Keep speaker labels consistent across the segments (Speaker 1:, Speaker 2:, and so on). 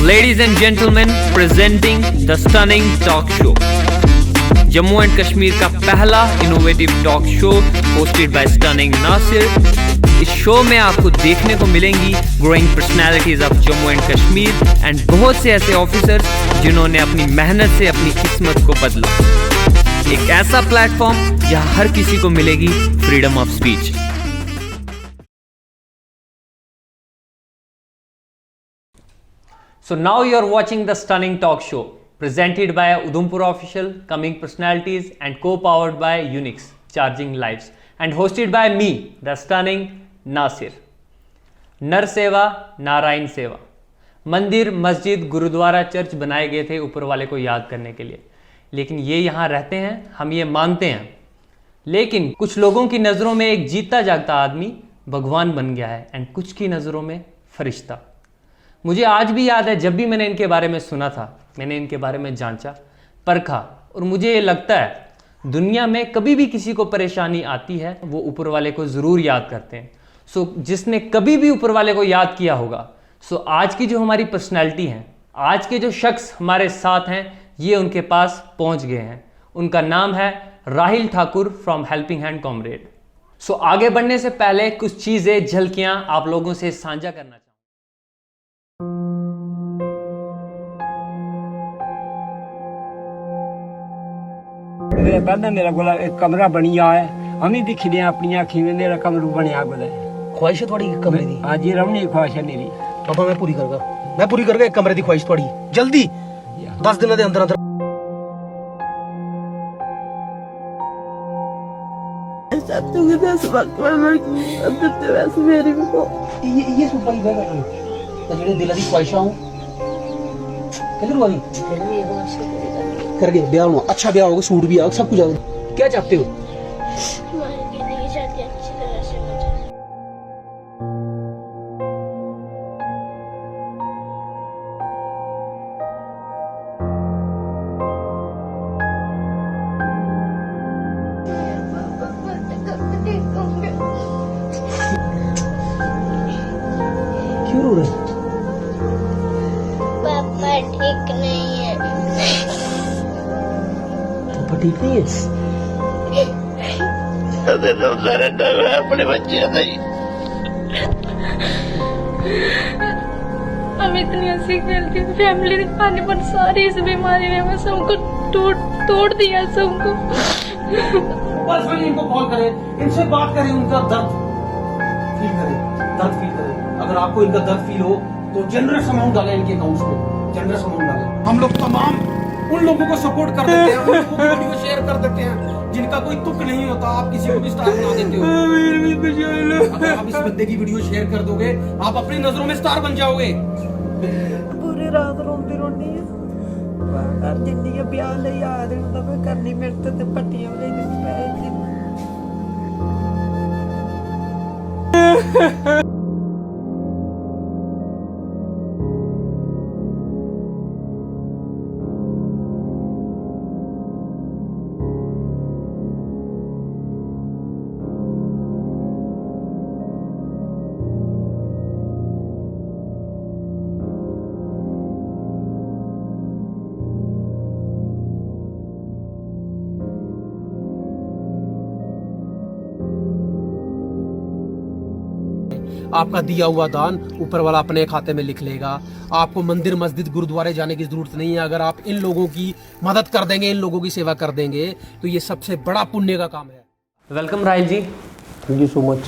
Speaker 1: Ladies and gentlemen, presenting the stunning talk show. Jammu and Kashmir का पहला innovative talk show hosted by stunning Nasir. इस शो में आपको देखने को मिलेंगी growing personalities of Jammu and Kashmir and बहुत से ऐसे ऑफिसर्स जिन्होंने अपनी मेहनत से अपनी किस्मत को बदला। एक ऐसा प्लेटफॉर्म जहां हर किसी को मिलेगी freedom of speech. So now you are watching the stunning talk show presented by Udhampur Official, Coming Personalities and co-powered by Unix, Charging Lives and hosted by me, the stunning Nasir. नर सेवा नारायण सेवा। मंदिर, मस्जिद, gurdwara, church बनाए गए थे ऊपर वाले को याद करने के लिए, लेकिन ये यहाँ रहते हैं, हम ये मानते हैं। लेकिन कुछ लोगों की नज़रों में एक जीता जागता आदमी भगवान बन गया है एंड कुछ की नज़रों में फरिश्ता। मुझे आज भी याद है जब भी मैंने इनके बारे में सुना था, मैंने इनके बारे में जांचा, परखा और मुझे ये लगता है दुनिया में कभी भी किसी को परेशानी आती है वो ऊपर वाले को ज़रूर याद करते हैं। सो जिसने कभी भी ऊपर वाले को याद किया होगा, सो आज की जो हमारी पर्सनैलिटी हैं, आज के जो शख्स हमारे साथ हैं, ये उनके पास पहुंच गए हैं। उनका नाम है Rahil Thakur from helping hand comrade. So आगे बढ़ने से पहले कुछ चीज़ें, झलकियाँ आप लोगों से साझा करना चाहूँ।
Speaker 2: पहले मेरा कोला एक कमरा बनिया है, हम ही दिखने अपनी अखी में मेरा कमरू बनया कोला है।
Speaker 3: ख्वाहिश है थोड़ी कमरे दी?
Speaker 2: आज ये रमनी ख्वाहिश है मेरी।
Speaker 3: पापा मैं पूरी करगा एक कमरे दी ख्वाहिश थोड़ी जल्दी 10 दिनों के अंदर अंदर। ये सुपारी जेडे दिल दी ख्वाहिशां किधर वाली कर गए ब्याह होना, अच्छा ब्याह होगा, सूट भी आएगा, सब कुछ आएगा। क्या चाहते हो? क्यों रो रहे?
Speaker 4: पापा ठीक नहीं है।
Speaker 3: पापा ठीक नहीं है?
Speaker 4: अपने बच्चे नहीं। हम इतनी हंसी खेलती थी, फैमिली ने खाने पर सारी इस बीमारी ने हमें सबको तोड़ दिया सबको।
Speaker 3: पर्सनली इनको कॉल करें, इनसे बात करें, उनका दर्द फील करें। अगर आपको इनका दर्द फील हो तो जनरस अमाउंट डालें इनके अकाउंट्स में, जनरस अमाउंट डालें। हम लोग तमाम उन लोगों को सपोर्ट कर देते हैं, उन लोगों को वीडियो शेयर कर देते हैं जिनका कोई तुक नहीं होता। आप किसी को भी स्टार बना देते हो। अगर आप इस बंदे की वीडियो शेयर कर दोगे, आप अपनी नजरों में स्टार बन जाओगे।
Speaker 5: पूरी रात रोंदी रोंदी है जिंदगी ब्याह ले याद हुंदा मैं करनी मेरे ते पट्टियां ले दी
Speaker 3: आपका दिया हुआ दान ऊपर वाला अपने खाते में लिख लेगा। आपको मंदिर, मस्जिद, गुरुद्वारे जाने की जरूरत नहीं है। अगर आप इन लोगों की मदद कर देंगे, इन लोगों की सेवा कर देंगे, तो ये सबसे बड़ा पुण्य का काम है।
Speaker 1: Welcome Rahil ji.
Speaker 3: Thank you so much.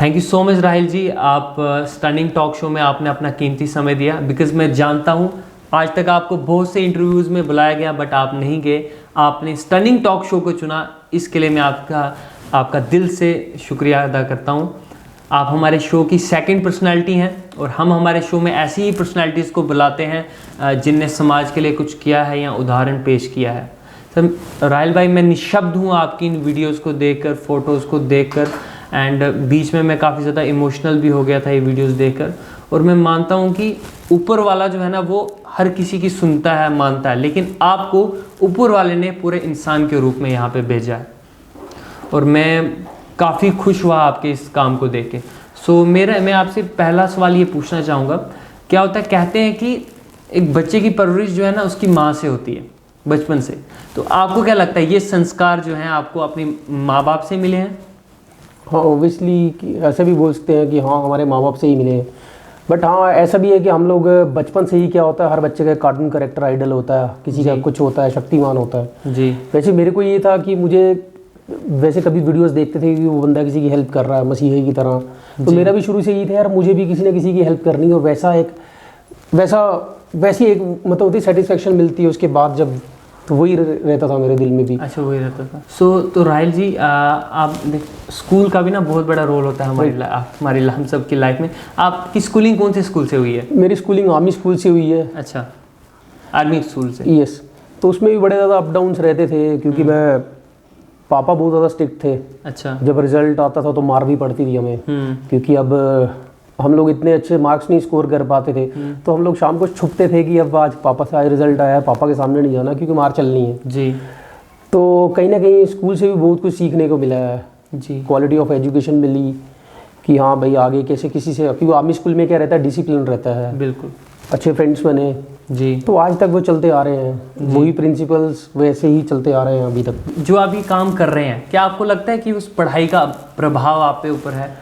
Speaker 1: Thank you so much Rahil ji. आप स्टनिंग टॉक शो में आपने अपना कीमती समय दिया, बिकॉज मैं जानता हूँ आज तक आपको बहुत से इंटरव्यूज़ में बुलाया गया बट आप नहीं गए। आपने स्टनिंग टॉक शो को चुना, इसके लिए मैं आपका दिल से शुक्रिया अदा करता हूँ। आप हमारे शो की सेकंड पर्सनालिटी हैं और हम हमारे शो में ऐसी ही पर्सनालिटीज़ को बुलाते हैं जिनने समाज के लिए कुछ किया है या उदाहरण पेश किया है। सर राहिल भाई, मैं निशब्द हूँ आपकी इन वीडियोस को देखकर, फ़ोटोज़ को देखकर, एंड बीच में मैं काफ़ी ज़्यादा इमोशनल भी हो गया था ये वीडियोस देखकर। और मैं मानता हूँ कि ऊपर वाला जो है ना वो हर किसी की सुनता है, मानता है, लेकिन आपको ऊपर वाले ने पूरे इंसान के रूप में यहाँ पे भेजा है और मैं काफ़ी खुश हुआ आपके इस काम को देख के। मैं आपसे पहला सवाल ये पूछना चाहूँगा, क्या होता है, कहते हैं कि एक बच्चे की परवरिश जो है ना उसकी माँ से होती है बचपन से, तो आपको क्या लगता है ये संस्कार जो हैं आपको अपने माँ बाप से मिले हैं?
Speaker 6: हाँ ऑब्वियसली ऐसे भी बोल सकते हैं कि हाँ हमारे माँ बाप से ही मिले हैं, बट हाँ ऐसा भी है कि हम लोग बचपन से ही क्या होता है, हर बच्चे का कार्टून कैरेक्टर आइडल होता है, किसी का कुछ होता है, शक्तिमान होता है
Speaker 1: जी।
Speaker 6: वैसे मेरे को ये था कि मुझे वैसे कभी वीडियोस देखते थे कि वो बंदा किसी की हेल्प कर रहा है मसीही की तरह, तो मेरा भी शुरू से यही था यार मुझे भी किसी न किसी की हेल्प करनी है, और वैसी एक मतलब होती सेटिस्फेक्शन मिलती है उसके बाद जब, तो वही रहता था मेरे दिल में भी।
Speaker 1: अच्छा वही रहता था। तो राहिल जी आप स्कूल का भी ना बहुत बड़ा रोल होता है हमारी हम सब की लाइफ में। आपकी स्कूलिंग कौन से स्कूल से हुई है?
Speaker 6: मेरी स्कूलिंग आर्मी स्कूल से हुई है।
Speaker 1: अच्छा, आर्मी स्कूल से।
Speaker 6: यस, तो उसमें भी बड़े ज़्यादा अप डाउन्स रहते थे क्योंकि मैं पापा बहुत ज़्यादा स्ट्रिक्ट थे।
Speaker 1: अच्छा।
Speaker 6: जब रिजल्ट आता था तो मार भी पड़ती थी हमें, क्योंकि अब हम लोग इतने अच्छे मार्क्स नहीं स्कोर कर पाते थे, तो हम लोग शाम को छुपते थे कि अब आज पापा से आज रिजल्ट आया है, पापा के सामने नहीं जाना क्योंकि मार चलनी है
Speaker 1: जी।
Speaker 6: तो कहीं ना कहीं स्कूल से भी बहुत कुछ सीखने को मिला है
Speaker 1: जी।
Speaker 6: क्वालिटी ऑफ एजुकेशन मिली कि हाँ भाई आगे कैसे किसी से, क्योंकि आर्मी स्कूल में क्या रहता है डिसिप्लिन रहता है,
Speaker 1: बिल्कुल।
Speaker 6: अच्छे फ्रेंड्स बने
Speaker 1: जी।
Speaker 6: तो आज तक वो चलते आ रहे हैं, वही प्रिंसिपल्स वैसे ही चलते आ रहे हैं अभी तक।
Speaker 1: जो आप ये काम कर रहे हैं, क्या आपको लगता है कि उस पढ़ाई का प्रभाव आप पे ऊपर है?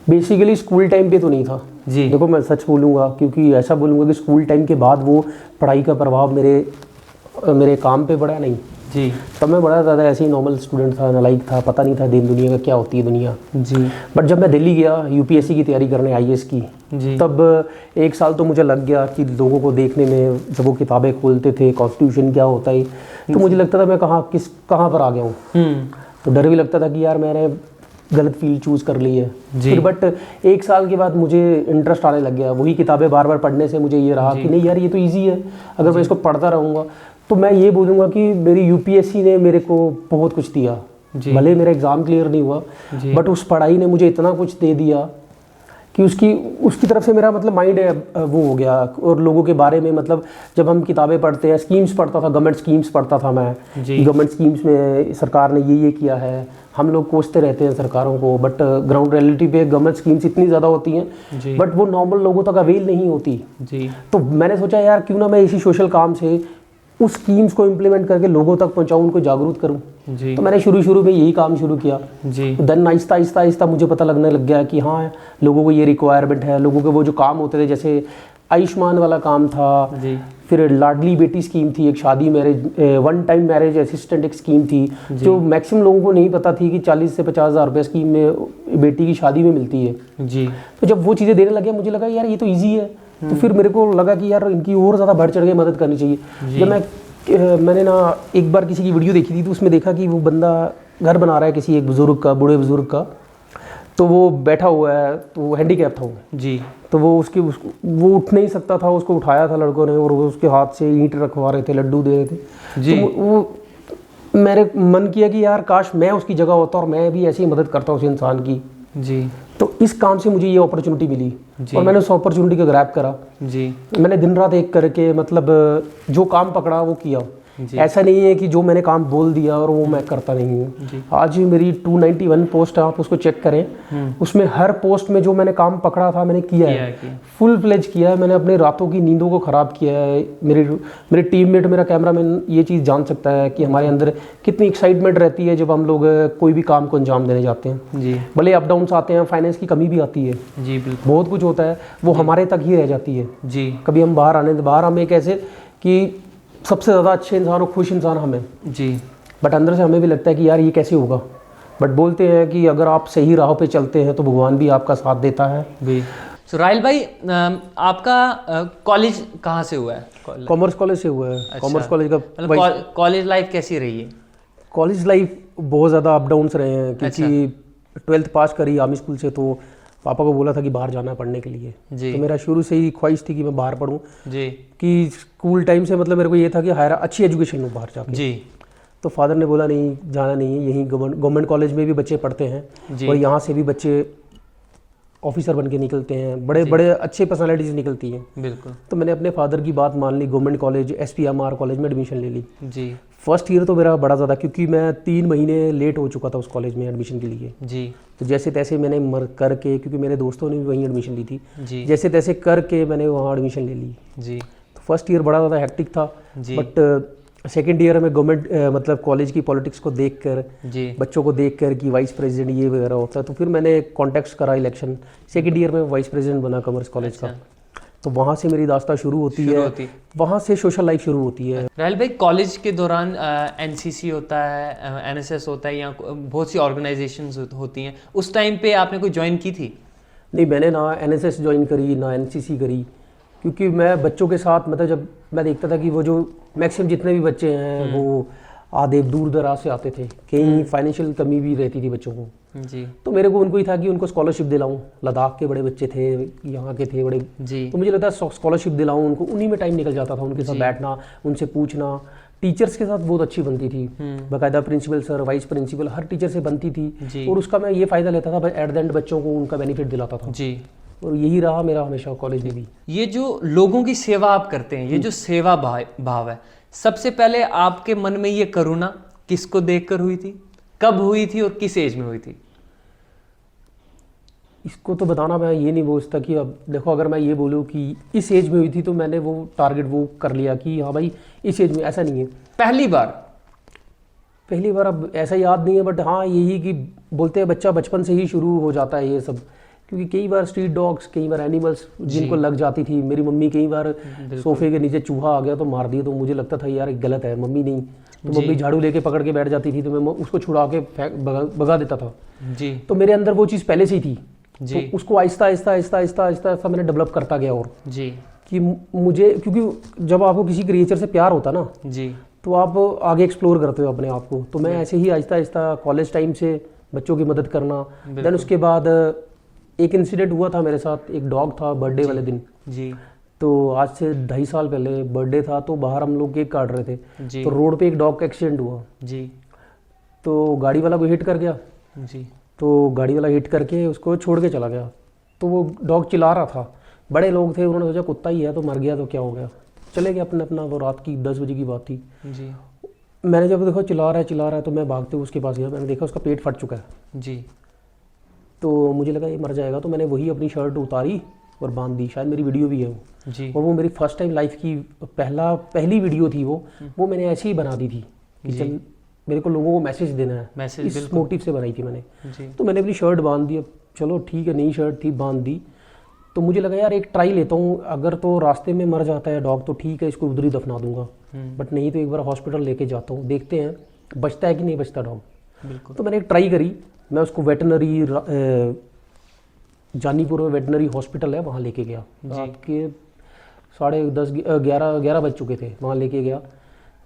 Speaker 6: बेसिकली स्कूल टाइम पे तो नहीं था
Speaker 1: जी।
Speaker 6: देखो मैं सच बोलूँगा, क्योंकि ऐसा बोलूँगा कि स्कूल टाइम के बाद वो पढ़ाई का प्रभाव मेरे काम पे पड़ा नहीं
Speaker 1: जी।
Speaker 6: तब मैं बड़ा ज़्यादा ऐसे ही नॉर्मल स्टूडेंट था, नालायक था, पता नहीं था दिन दुनिया का क्या होती है दुनिया
Speaker 1: जी।
Speaker 6: बट जब मैं दिल्ली गया यूपीएससी की तैयारी करने IAS की
Speaker 1: जी।
Speaker 6: तब एक साल तो मुझे लग गया कि लोगों को देखने में, जब वो किताबें खोलते थे कॉन्स्टिट्यूशन क्या होता है, तो मुझे लगता था मैं कहाँ पर आ गया हूँ। तो डर भी लगता था कि यार मैंने गलत फील्ड चूज़ कर ली है फिर, बट एक साल के बाद मुझे इंटरेस्ट आने लग गया, वही किताबें बार बार पढ़ने से मुझे ये रहा कि नहीं यार ये तो ईजी है, अगर मैं इसको पढ़ता रहूँगा तो मैं ये बोलूँगा कि मेरी यूपीएससी ने मेरे को बहुत कुछ दिया। भले मेरा एग्ज़ाम क्लियर नहीं हुआ बट उस पढ़ाई ने मुझे इतना कुछ दे दिया कि उसकी तरफ से मेरा मतलब माइंड वो हो गया। और लोगों के बारे में मतलब जब हम किताबें पढ़ते हैं, स्कीम्स पढ़ता था, गवर्नमेंट स्कीम्स पढ़ता था मैं, गवर्नमेंट स्कीम्स में सरकार ने ये किया है, हम लोग कोसते रहते हैं सरकारों को, बट ग्राउंड रियलिटी पे गवर्नमेंट स्कीम्स इतनी ज़्यादा होती हैं बट वो नॉर्मल लोगों तक अवेल नहीं होती जी। तो मैंने सोचा यार क्यों ना मैं इसी सोशल काम से उस स्कीम्स को इम्प्लीमेंट करके लोगों तक पहुंचाऊं, उनको जागरूक करूं जी। तो मैंने शुरू में यही काम शुरू किया जी। देन आहिस्ता मुझे पता लगने लग गया कि हाँ लोगों को ये रिक्वायरमेंट है, लोगों के वो जो काम होते थे जैसे आयुष्मान वाला काम था जी। फिर लाडली बेटी स्कीम थी, एक शादी marriage one time marriage assistant एक स्कीम थी जो मैक्सिमम लोगों को नहीं पता थी कि 40 से 50 हज़ार रुपये स्कीम में बेटी की शादी में मिलती है जी। तो जब वो चीज़ें देने लगे मुझे लगा यार ये तो ईजी है, तो फिर मेरे को लगा कि यार इनकी और ज़्यादा बढ़ चढ़ के मदद करनी चाहिए। जब मैंने ना एक बार किसी की वीडियो देखी थी तो उसमें देखा कि वो बंदा घर बना रहा है किसी एक बुज़ुर्ग का, बूढ़े बुज़ुर्ग का, तो वो बैठा हुआ है, तो वो हैंडीकैप था वो जी। तो वो उठ नहीं सकता था, उसको उठाया था लड़कों ने और वो उसके हाथ से ईंट रखवा रहे थे, लड्डू दे रहे थे जी। तो वो मेरे मन किया कि यार काश मैं उसकी जगह होता और मैं भी ऐसी मदद करता उस इंसान की जी। तो इस काम से मुझे ये अपॉर्चुनिटी मिली और मैंने उस अपॉर्चुनिटी को ग्रैब करा जी। मैंने दिन रात एक करके मतलब जो काम पकड़ा वो किया। ऐसा नहीं है कि जो मैंने काम बोल दिया और वो मैं करता नहीं हूँ। आज मेरी 291 पोस्ट है, आप उसको चेक करें, उसमें हर पोस्ट में जो मैंने काम पकड़ा था मैंने किया है, फुल फ्लेज किया है। मैंने अपने रातों की नींदों को ख़राब किया है। मेरे टीममेट, मेरा कैमरामैन ये चीज़ जान सकता है कि हमारे अंदर कितनी एक्साइटमेंट रहती है जब हम लोग कोई भी काम को अंजाम देने जाते हैं जी। भले अप डाउन्स आते हैं, फाइनेंस की कमी भी आती है जी, बिल्कुल बहुत कुछ होता है, वो हमारे तक ही रह जाती है जी। कभी हम बाहर हम एक ऐसे कि सबसे ज़्यादा अच्छे इंसान और खुश इंसान हमें जी, बट अंदर से हमें भी लगता है कि यार ये कैसे होगा। बट बोलते हैं कि अगर आप सही राह पे चलते हैं तो भगवान भी आपका साथ देता है जी।
Speaker 1: तो राहिल भाई आपका कॉलेज कहाँ से हुआ है?
Speaker 6: कॉमर्स कॉलेज से हुआ है। अच्छा। कॉमर्स कॉलेज का
Speaker 1: कॉलेज लाइफ कैसी रही है?
Speaker 6: कॉलेज लाइफ बहुत ज़्यादा अप डाउन्स रहे हैं क्योंकि 12th पास करी आर्मी स्कूल से, तो पापा को बोला था कि बाहर जाना है पढ़ने के लिए जी। तो मेरा शुरू से ही ख्वाहिश थी कि मैं बाहर पढूं जी, कि स्कूल टाइम से मतलब मेरे को ये था कि हायर अच्छी एजुकेशन लूँ बाहर जाके जी। तो फादर ने बोला नहीं जाना नहीं है, यहीं गवर्नमेंट कॉलेज में भी बच्चे पढ़ते हैं और यहाँ से भी बच्चे ऑफिसर बन के निकलते हैं, बड़े बड़े अच्छे पर्सनालिटीज निकलती हैं।
Speaker 1: बिल्कुल
Speaker 6: तो मैंने अपने फादर की बात मान ली, गवर्नमेंट कॉलेज SPMR कॉलेज में एडमिशन ले ली।
Speaker 1: जी
Speaker 6: फर्स्ट ईयर तो मेरा बड़ा ज़्यादा, क्योंकि मैं 3 महीने लेट हो चुका था उस कॉलेज में एडमिशन के लिए।
Speaker 1: जी
Speaker 6: तो जैसे तैसे मैंने करके, क्योंकि मेरे दोस्तों ने भी वहीं एडमिशन ली थी,
Speaker 1: जी
Speaker 6: जैसे तैसे करके मैंने वहाँ एडमिशन ले ली।
Speaker 1: जी
Speaker 6: तो फर्स्ट ईयर बड़ा ज़्यादा हेक्टिक था,
Speaker 1: जी।
Speaker 6: बट सेकेंड ईयर में गवर्नमेंट मतलब कॉलेज की पॉलिटिक्स को देखकर,
Speaker 1: जी
Speaker 6: बच्चों को देखकर कि वाइस प्रेसिडेंट ये वगैरह होता है, तो फिर मैंने कॉन्टेक्ट करा इलेक्शन। सेकेंड ईयर में वाइस प्रेसिडेंट बना कॉमर्स कॉलेज का। तो वहाँ से मेरी दास्ता शुरू होती है, वहाँ से सोशल लाइफ शुरू होती है।
Speaker 1: राहुल भाई, कॉलेज के दौरान NCC होता है, NSS होता है, या बहुत सी ऑर्गेनाइजेशंस होती हैं, उस टाइम पे आपने कोई ज्वाइन की थी?
Speaker 6: नहीं, मैंने ना NSS ज्वाइन करी ना NCC करी, क्योंकि मैं बच्चों के साथ, मतलब जब मैं देखता था कि वो जो मैक्सिमम जितने भी बच्चे हैं वो आधे दूर दराज से आते थे, कहीं फाइनेंशियल कमी भी रहती थी बच्चों को।
Speaker 1: जी
Speaker 6: तो मेरे को उनको ही था कि उनको स्कॉलरशिप दिलाऊं। लद्दाख के बड़े बच्चे थे, यहाँ के थे बड़े,
Speaker 1: जी
Speaker 6: तो मुझे लगता है स्कॉलरशिप दिलाऊं उनको। उन्हीं में टाइम निकल जाता था, उनके साथ बैठना, उनसे पूछना। टीचर्स के साथ बहुत अच्छी बनती थी, बाकायदा प्रिंसिपल सर, वाइस प्रिंसिपल, हर टीचर से बनती थी, और उसका मैं ये फ़ायदा लेता था, एट द एंड बच्चों को उनका बेनिफिट दिलाता था।
Speaker 1: जी।
Speaker 6: और यही रहा मेरा हमेशा कॉलेज में भी।
Speaker 1: ये जो लोगों की सेवा आप करते हैं, ये जो सेवा भाव है, सबसे पहले आपके मन में ये करुणा किसको देखकर हुई थी, कब हुई थी और किस एज में हुई थी?
Speaker 6: इसको तो बताना मैं ये नहीं बोल सकता कि अब देखो, अगर मैं ये बोलूँ कि इस एज में हुई थी, तो मैंने वो टारगेट वो कर लिया कि हाँ भाई इस एज में, ऐसा नहीं है।
Speaker 1: पहली बार
Speaker 6: अब ऐसा याद नहीं है, बट हाँ यही कि बोलते हैं बच्चा बचपन से ही शुरू हो जाता है ये सब, क्योंकि कई बार स्ट्रीट डॉग्स, कई बार एनिमल्स जिनको लग जाती थी। मेरी मम्मी कई बार सोफे के नीचे चूहा आ गया तो मार दिया, तो मुझे लगता था यार गलत है। मम्मी नहीं, तो मम्मी झाड़ू लेके पकड़ के बैठ जाती थी, तो मैं उसको छुड़ा के भगा देता था।
Speaker 1: जी।
Speaker 6: तो मेरे अंदर वो चीज़ पहले से ही थी
Speaker 1: जी।
Speaker 6: तो उसको आहिस्ता आहिस्ता आहिस्ता आहिस्ता आहिस्ता आहिस्ता मैंने डेवलप करता गया। और
Speaker 1: जी
Speaker 6: कि मुझे, क्योंकि जब आपको किसी क्रिएचर से प्यार होता ना,
Speaker 1: जी,
Speaker 6: तो आप आगे एक्सप्लोर करते हो अपने आप को। तो मैं ऐसे ही आहिस्ता आहिस्ता कॉलेज टाइम से बच्चों की मदद करना। देन उसके बाद एक इंसिडेंट हुआ था मेरे साथ, एक डॉग था बर्थडे वाले दिन।
Speaker 1: जी।
Speaker 6: तो आज से 2.5 साल पहले बर्थडे था, तो बाहर हम लोग केक काट रहे थे,
Speaker 1: जी।
Speaker 6: तो रोड पे एक डॉग का एक्सीडेंट हुआ।
Speaker 1: जी।
Speaker 6: तो गाड़ी वाला को हिट कर गया,
Speaker 1: जी।
Speaker 6: तो गाड़ी वाला हिट करके उसको छोड़ के चला गया। तो वो डॉग चिल्ला रहा था, बड़े लोग थे, उन्होंने सोचा कुत्ता ही है तो मर गया तो क्या हो गया, चले गए अपने अपना। वो रात की 10 बजे की बात थी।
Speaker 1: जी।
Speaker 6: मैंने जब देखो चिल्ला रहा है तो मैं भागते हुए उसके पास गया। मैंने देखा उसका पेट फट चुका है।
Speaker 1: जी।
Speaker 6: तो मुझे लगा ये मर जाएगा, तो मैंने वही अपनी शर्ट उतारी और बांध दी। शायद मेरी वीडियो भी है वो।
Speaker 1: जी।
Speaker 6: और वो मेरी फर्स्ट टाइम लाइफ की पहली वीडियो थी वो मैंने ऐसे ही बना दी थी कि चल मेरे को लोगों को मैसेज देना है,
Speaker 1: मैसेज,
Speaker 6: इस मोटिव से बनाई थी मैंने।
Speaker 1: जी।
Speaker 6: तो मैंने अपनी शर्ट बांध दी। अब चलो ठीक है, नई शर्ट थी, बांध दी। तो मुझे लगा यार एक ट्राई लेता हूँ, अगर तो रास्ते में मर जाता है डॉग तो ठीक है, इसको उधर ही दफना दूंगा, बट नहीं तो एक बार हॉस्पिटल लेके जाता हूँ, देखते हैं बचता है कि नहीं बचता डॉग।
Speaker 1: बिल्कुल।
Speaker 6: तो मैंने एक ट्राई करी, मैं उसको वेटनरी जानीपुर में वेटनरी हॉस्पिटल है, वहाँ लेके गया। रात के 10:30 11 बज चुके थे। वहाँ लेके गया,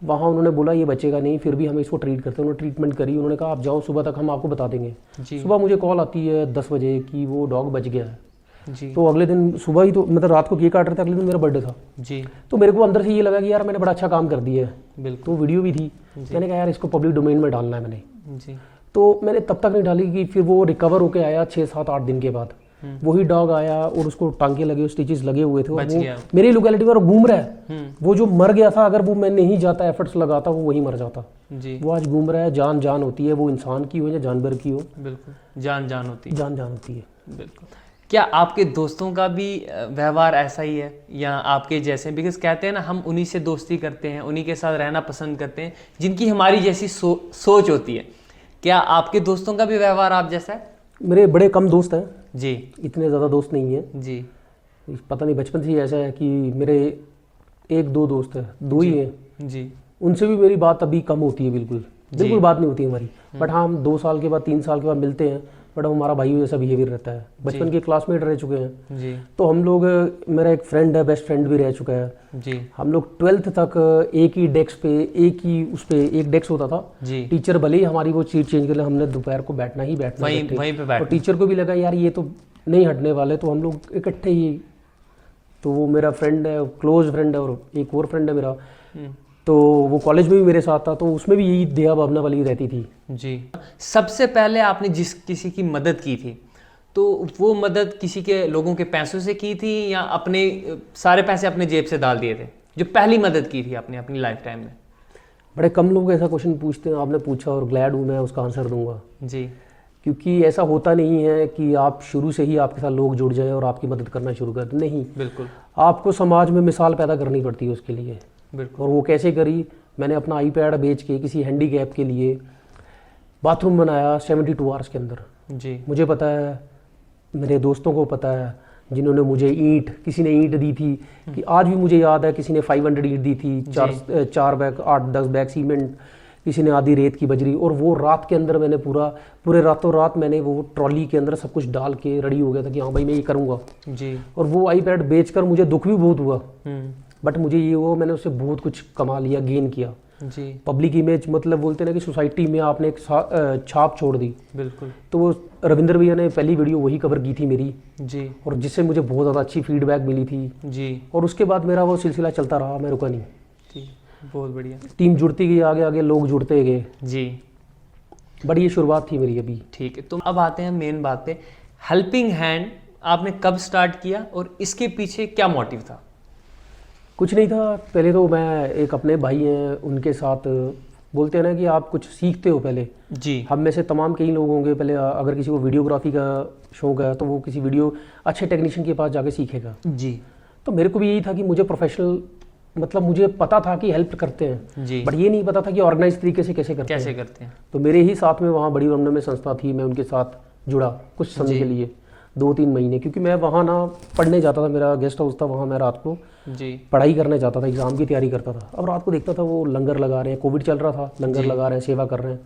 Speaker 6: वहाँ उन्होंने बोला ये बचेगा नहीं, फिर भी हम इसको ट्रीट करते हैं। उन्होंने ट्रीटमेंट करी, उन्होंने कहा आप जाओ, सुबह तक हम आपको बता देंगे। सुबह मुझे कॉल आती है 10 बजे कि वो डॉग बच गया है।
Speaker 1: जी।
Speaker 6: तो अगले दिन सुबह ही, तो मतलब रात को केक काट रहे थे, अगले दिन मेरा बर्थडे था।
Speaker 1: जी।
Speaker 6: तो मेरे को अंदर से ये लगा कि यार मैंने बड़ा अच्छा काम कर दिया है।
Speaker 1: बिल्कुल।
Speaker 6: तो वीडियो भी थी, मैंने कहा यार इसको पब्लिक डोमेन में डालना है मैंने।
Speaker 1: जी।
Speaker 6: तो मैंने तब तक नहीं डाली कि फिर वो रिकवर होके आया 6 7 8 दिन के बाद। वही डॉग आया और उसको टांके लगे, स्टिचेस लगे हुए थे, और वो मेरी लोकेलिटी में घूम रहा है। वो जो मर गया था, अगर वो मैं नहीं जाता, एफर्ट्स लगाता, वो वही मर जाता।
Speaker 1: जी।
Speaker 6: वो आज घूम रहा है। जान जान होती है, वो इंसान की हो या जानवर की हो,
Speaker 1: बिल्कुल जान जान होती है।
Speaker 6: जान जान होती है।
Speaker 1: बिल्कुल। क्या आपके दोस्तों का भी व्यवहार ऐसा ही है या आपके जैसे? बिकॉज कहते हैं ना, हम उन्हीं से दोस्ती करते हैं, उन्हीं के साथ रहना पसंद करते हैं जिनकी हमारी जैसी सोच होती है। क्या आपके दोस्तों का भी व्यवहार आप जैसा है?
Speaker 6: मेरे बड़े कम दोस्त हैं
Speaker 1: जी।
Speaker 6: इतने ज़्यादा दोस्त नहीं हैं
Speaker 1: जी।
Speaker 6: पता नहीं बचपन से ही ऐसा है कि मेरे 1-2 दोस्त हैं, 2 ही हैं।
Speaker 1: जी।
Speaker 6: उनसे भी मेरी बात अभी कम होती है, बिल्कुल बात नहीं होती हमारी। बट हाँ, हम 2 साल के बाद 3 साल के बाद मिलते हैं, बट हमारा भाई जैसा बिहेवियर रहता है। बचपन के क्लासमेट रह चुके हैं।
Speaker 1: जी।
Speaker 6: तो हम लोग, मेरा एक फ्रेंड है, बेस्ट फ्रेंड भी रह चुका है।
Speaker 1: जी।
Speaker 6: हम लोग 12th तक एक ही डेस्क पे, एक डेस्क होता था।
Speaker 1: जी।
Speaker 6: टीचर भले ही हमारी वो सीट चेंज कर ले, हमने दोपहर को बैठना ही बैठना,
Speaker 1: वहीं पे बैठना।
Speaker 6: और टीचर को भी लगा यार ये तो नहीं हटने वाले, तो हम लोग इकट्ठे ही। तो वो मेरा फ्रेंड है, क्लोज फ्रेंड है, और एक और फ्रेंड है मेरा, तो वो कॉलेज में भी मेरे साथ था, तो उसमें भी यही दया भावना वाली रहती थी।
Speaker 1: जी। सबसे पहले आपने जिस किसी की मदद की थी, तो वो मदद किसी के लोगों के पैसों से की थी या अपने सारे पैसे अपने जेब से डाल दिए थे? जो पहली मदद की थी आपने अपनी लाइफ टाइम में?
Speaker 6: बड़े कम लोग ऐसा क्वेश्चन पूछते हैं, आपने पूछा और ग्लैड हूँ मैं उसका आंसर दूंगा।
Speaker 1: जी।
Speaker 6: क्योंकि ऐसा होता नहीं है कि आप शुरू से ही आपके साथ लोग जुड़ जाएं और आपकी मदद करना शुरू कर दें, नहीं।
Speaker 1: बिल्कुल।
Speaker 6: आपको समाज में मिसाल पैदा करनी पड़ती है उसके लिए।
Speaker 1: बिल्कुल।
Speaker 6: और वो कैसे करी? मैंने अपना आईपैड बेच के किसी हैंडीकैप के लिए बाथरूम बनाया 72 आवर्स के अंदर।
Speaker 1: जी।
Speaker 6: मुझे पता है, मेरे दोस्तों को पता है, जिन्होंने मुझे किसी ने ईंट दी थी, कि आज भी मुझे याद है किसी ने 500 ईंट दी थी, 4 बैग 8-10 बैग सीमेंट, किसी ने आधी रेत की बजरी। और वो रात के अंदर मैंने पूरे रातों रात मैंने वो ट्रॉली के अंदर सब कुछ डाल के रेडी हो गया था कि हाँ भाई मैं ये करूँगा।
Speaker 1: जी।
Speaker 6: और वो आईपैड बेचकर मुझे दुख भी बहुत हुआ, बट मुझे ये हुआ मैंने उससे बहुत कुछ कमा लिया, गेन किया।
Speaker 1: जी।
Speaker 6: पब्लिक इमेज, मतलब बोलते हैं ना कि सोसाइटी में आपने एक छाप छोड़ दी।
Speaker 1: बिल्कुल।
Speaker 6: तो वो रविंद्र भैया ने पहली वीडियो वही कवर की थी मेरी।
Speaker 1: जी।
Speaker 6: और जिससे मुझे बहुत ज़्यादा अच्छी फीडबैक मिली थी।
Speaker 1: जी।
Speaker 6: और उसके बाद मेरा वो सिलसिला चलता रहा, मैं रुका नहीं।
Speaker 1: जी, बहुत बढ़िया।
Speaker 6: टीम जुड़ती गई, आगे आगे लोग जुड़ते गए।
Speaker 1: जी।
Speaker 6: बट ये शुरुआत थी मेरी अभी।
Speaker 1: ठीक है, तो अब आते हैं मेन बात पे। हेल्पिंग हैंड आपने कब स्टार्ट किया और इसके पीछे क्या मोटिव था?
Speaker 6: कुछ नहीं था, पहले तो मैं एक अपने भाई हैं उनके साथ, बोलते हैं ना कि आप कुछ सीखते हो पहले।
Speaker 1: जी।
Speaker 6: हम में से तमाम कई लोग होंगे, पहले अगर किसी को वीडियोग्राफी का शौक है तो वो किसी अच्छे टेक्नीशियन के पास जाके सीखेगा।
Speaker 1: जी।
Speaker 6: तो मेरे को भी यही था कि मुझे प्रोफेशनल, मतलब मुझे पता था कि हेल्प करते हैं,
Speaker 1: जी।
Speaker 6: बट ये नहीं पता था कि ऑर्गेनाइज तरीके से कैसे करते हैं। तो मेरे ही साथ में वहाँ बड़ी रमना में संस्था थी, मैं उनके साथ जुड़ा कुछ समय के लिए, 2-3 महीने, क्योंकि मैं वहाँ ना पढ़ने जाता था, मेरा गेस्ट हाउस था वहाँ, मैं रात को
Speaker 1: जी
Speaker 6: पढ़ाई करने जाता था, एग्ज़ाम की तैयारी करता था। अब रात को देखता था वो लंगर लगा रहे हैं, कोविड चल रहा था, लंगर लगा रहे हैं, सेवा कर रहे हैं।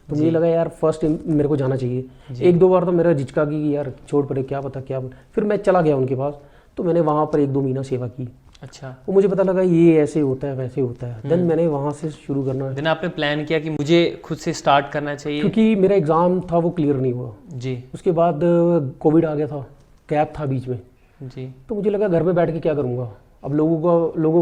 Speaker 6: तो मुझे लगा यार फर्स्ट मेरे को जाना चाहिए। 1-2 बार तो मेरा झिझका कि यार छोड़ पड़े, क्या पता क्या। फिर मैं चला गया उनके पास, तो मैंने वहाँ पर 1-2 महीना सेवा की।
Speaker 1: अच्छा।
Speaker 6: वो मुझे पता लगा ये ऐसे होता है वैसे होता है। देन मैंने वहाँ से शुरू करना,
Speaker 1: देन आपने प्लान किया कि मुझे खुद से स्टार्ट करना चाहिए।
Speaker 6: क्योंकि मेरा एग्ज़ाम था वो क्लियर नहीं हुआ।
Speaker 1: जी।
Speaker 6: उसके बाद कोविड आ गया था, गैप था बीच में।
Speaker 1: जी।
Speaker 6: तो मुझे लगा घर में बैठ के क्या करूँगा। अब लोगों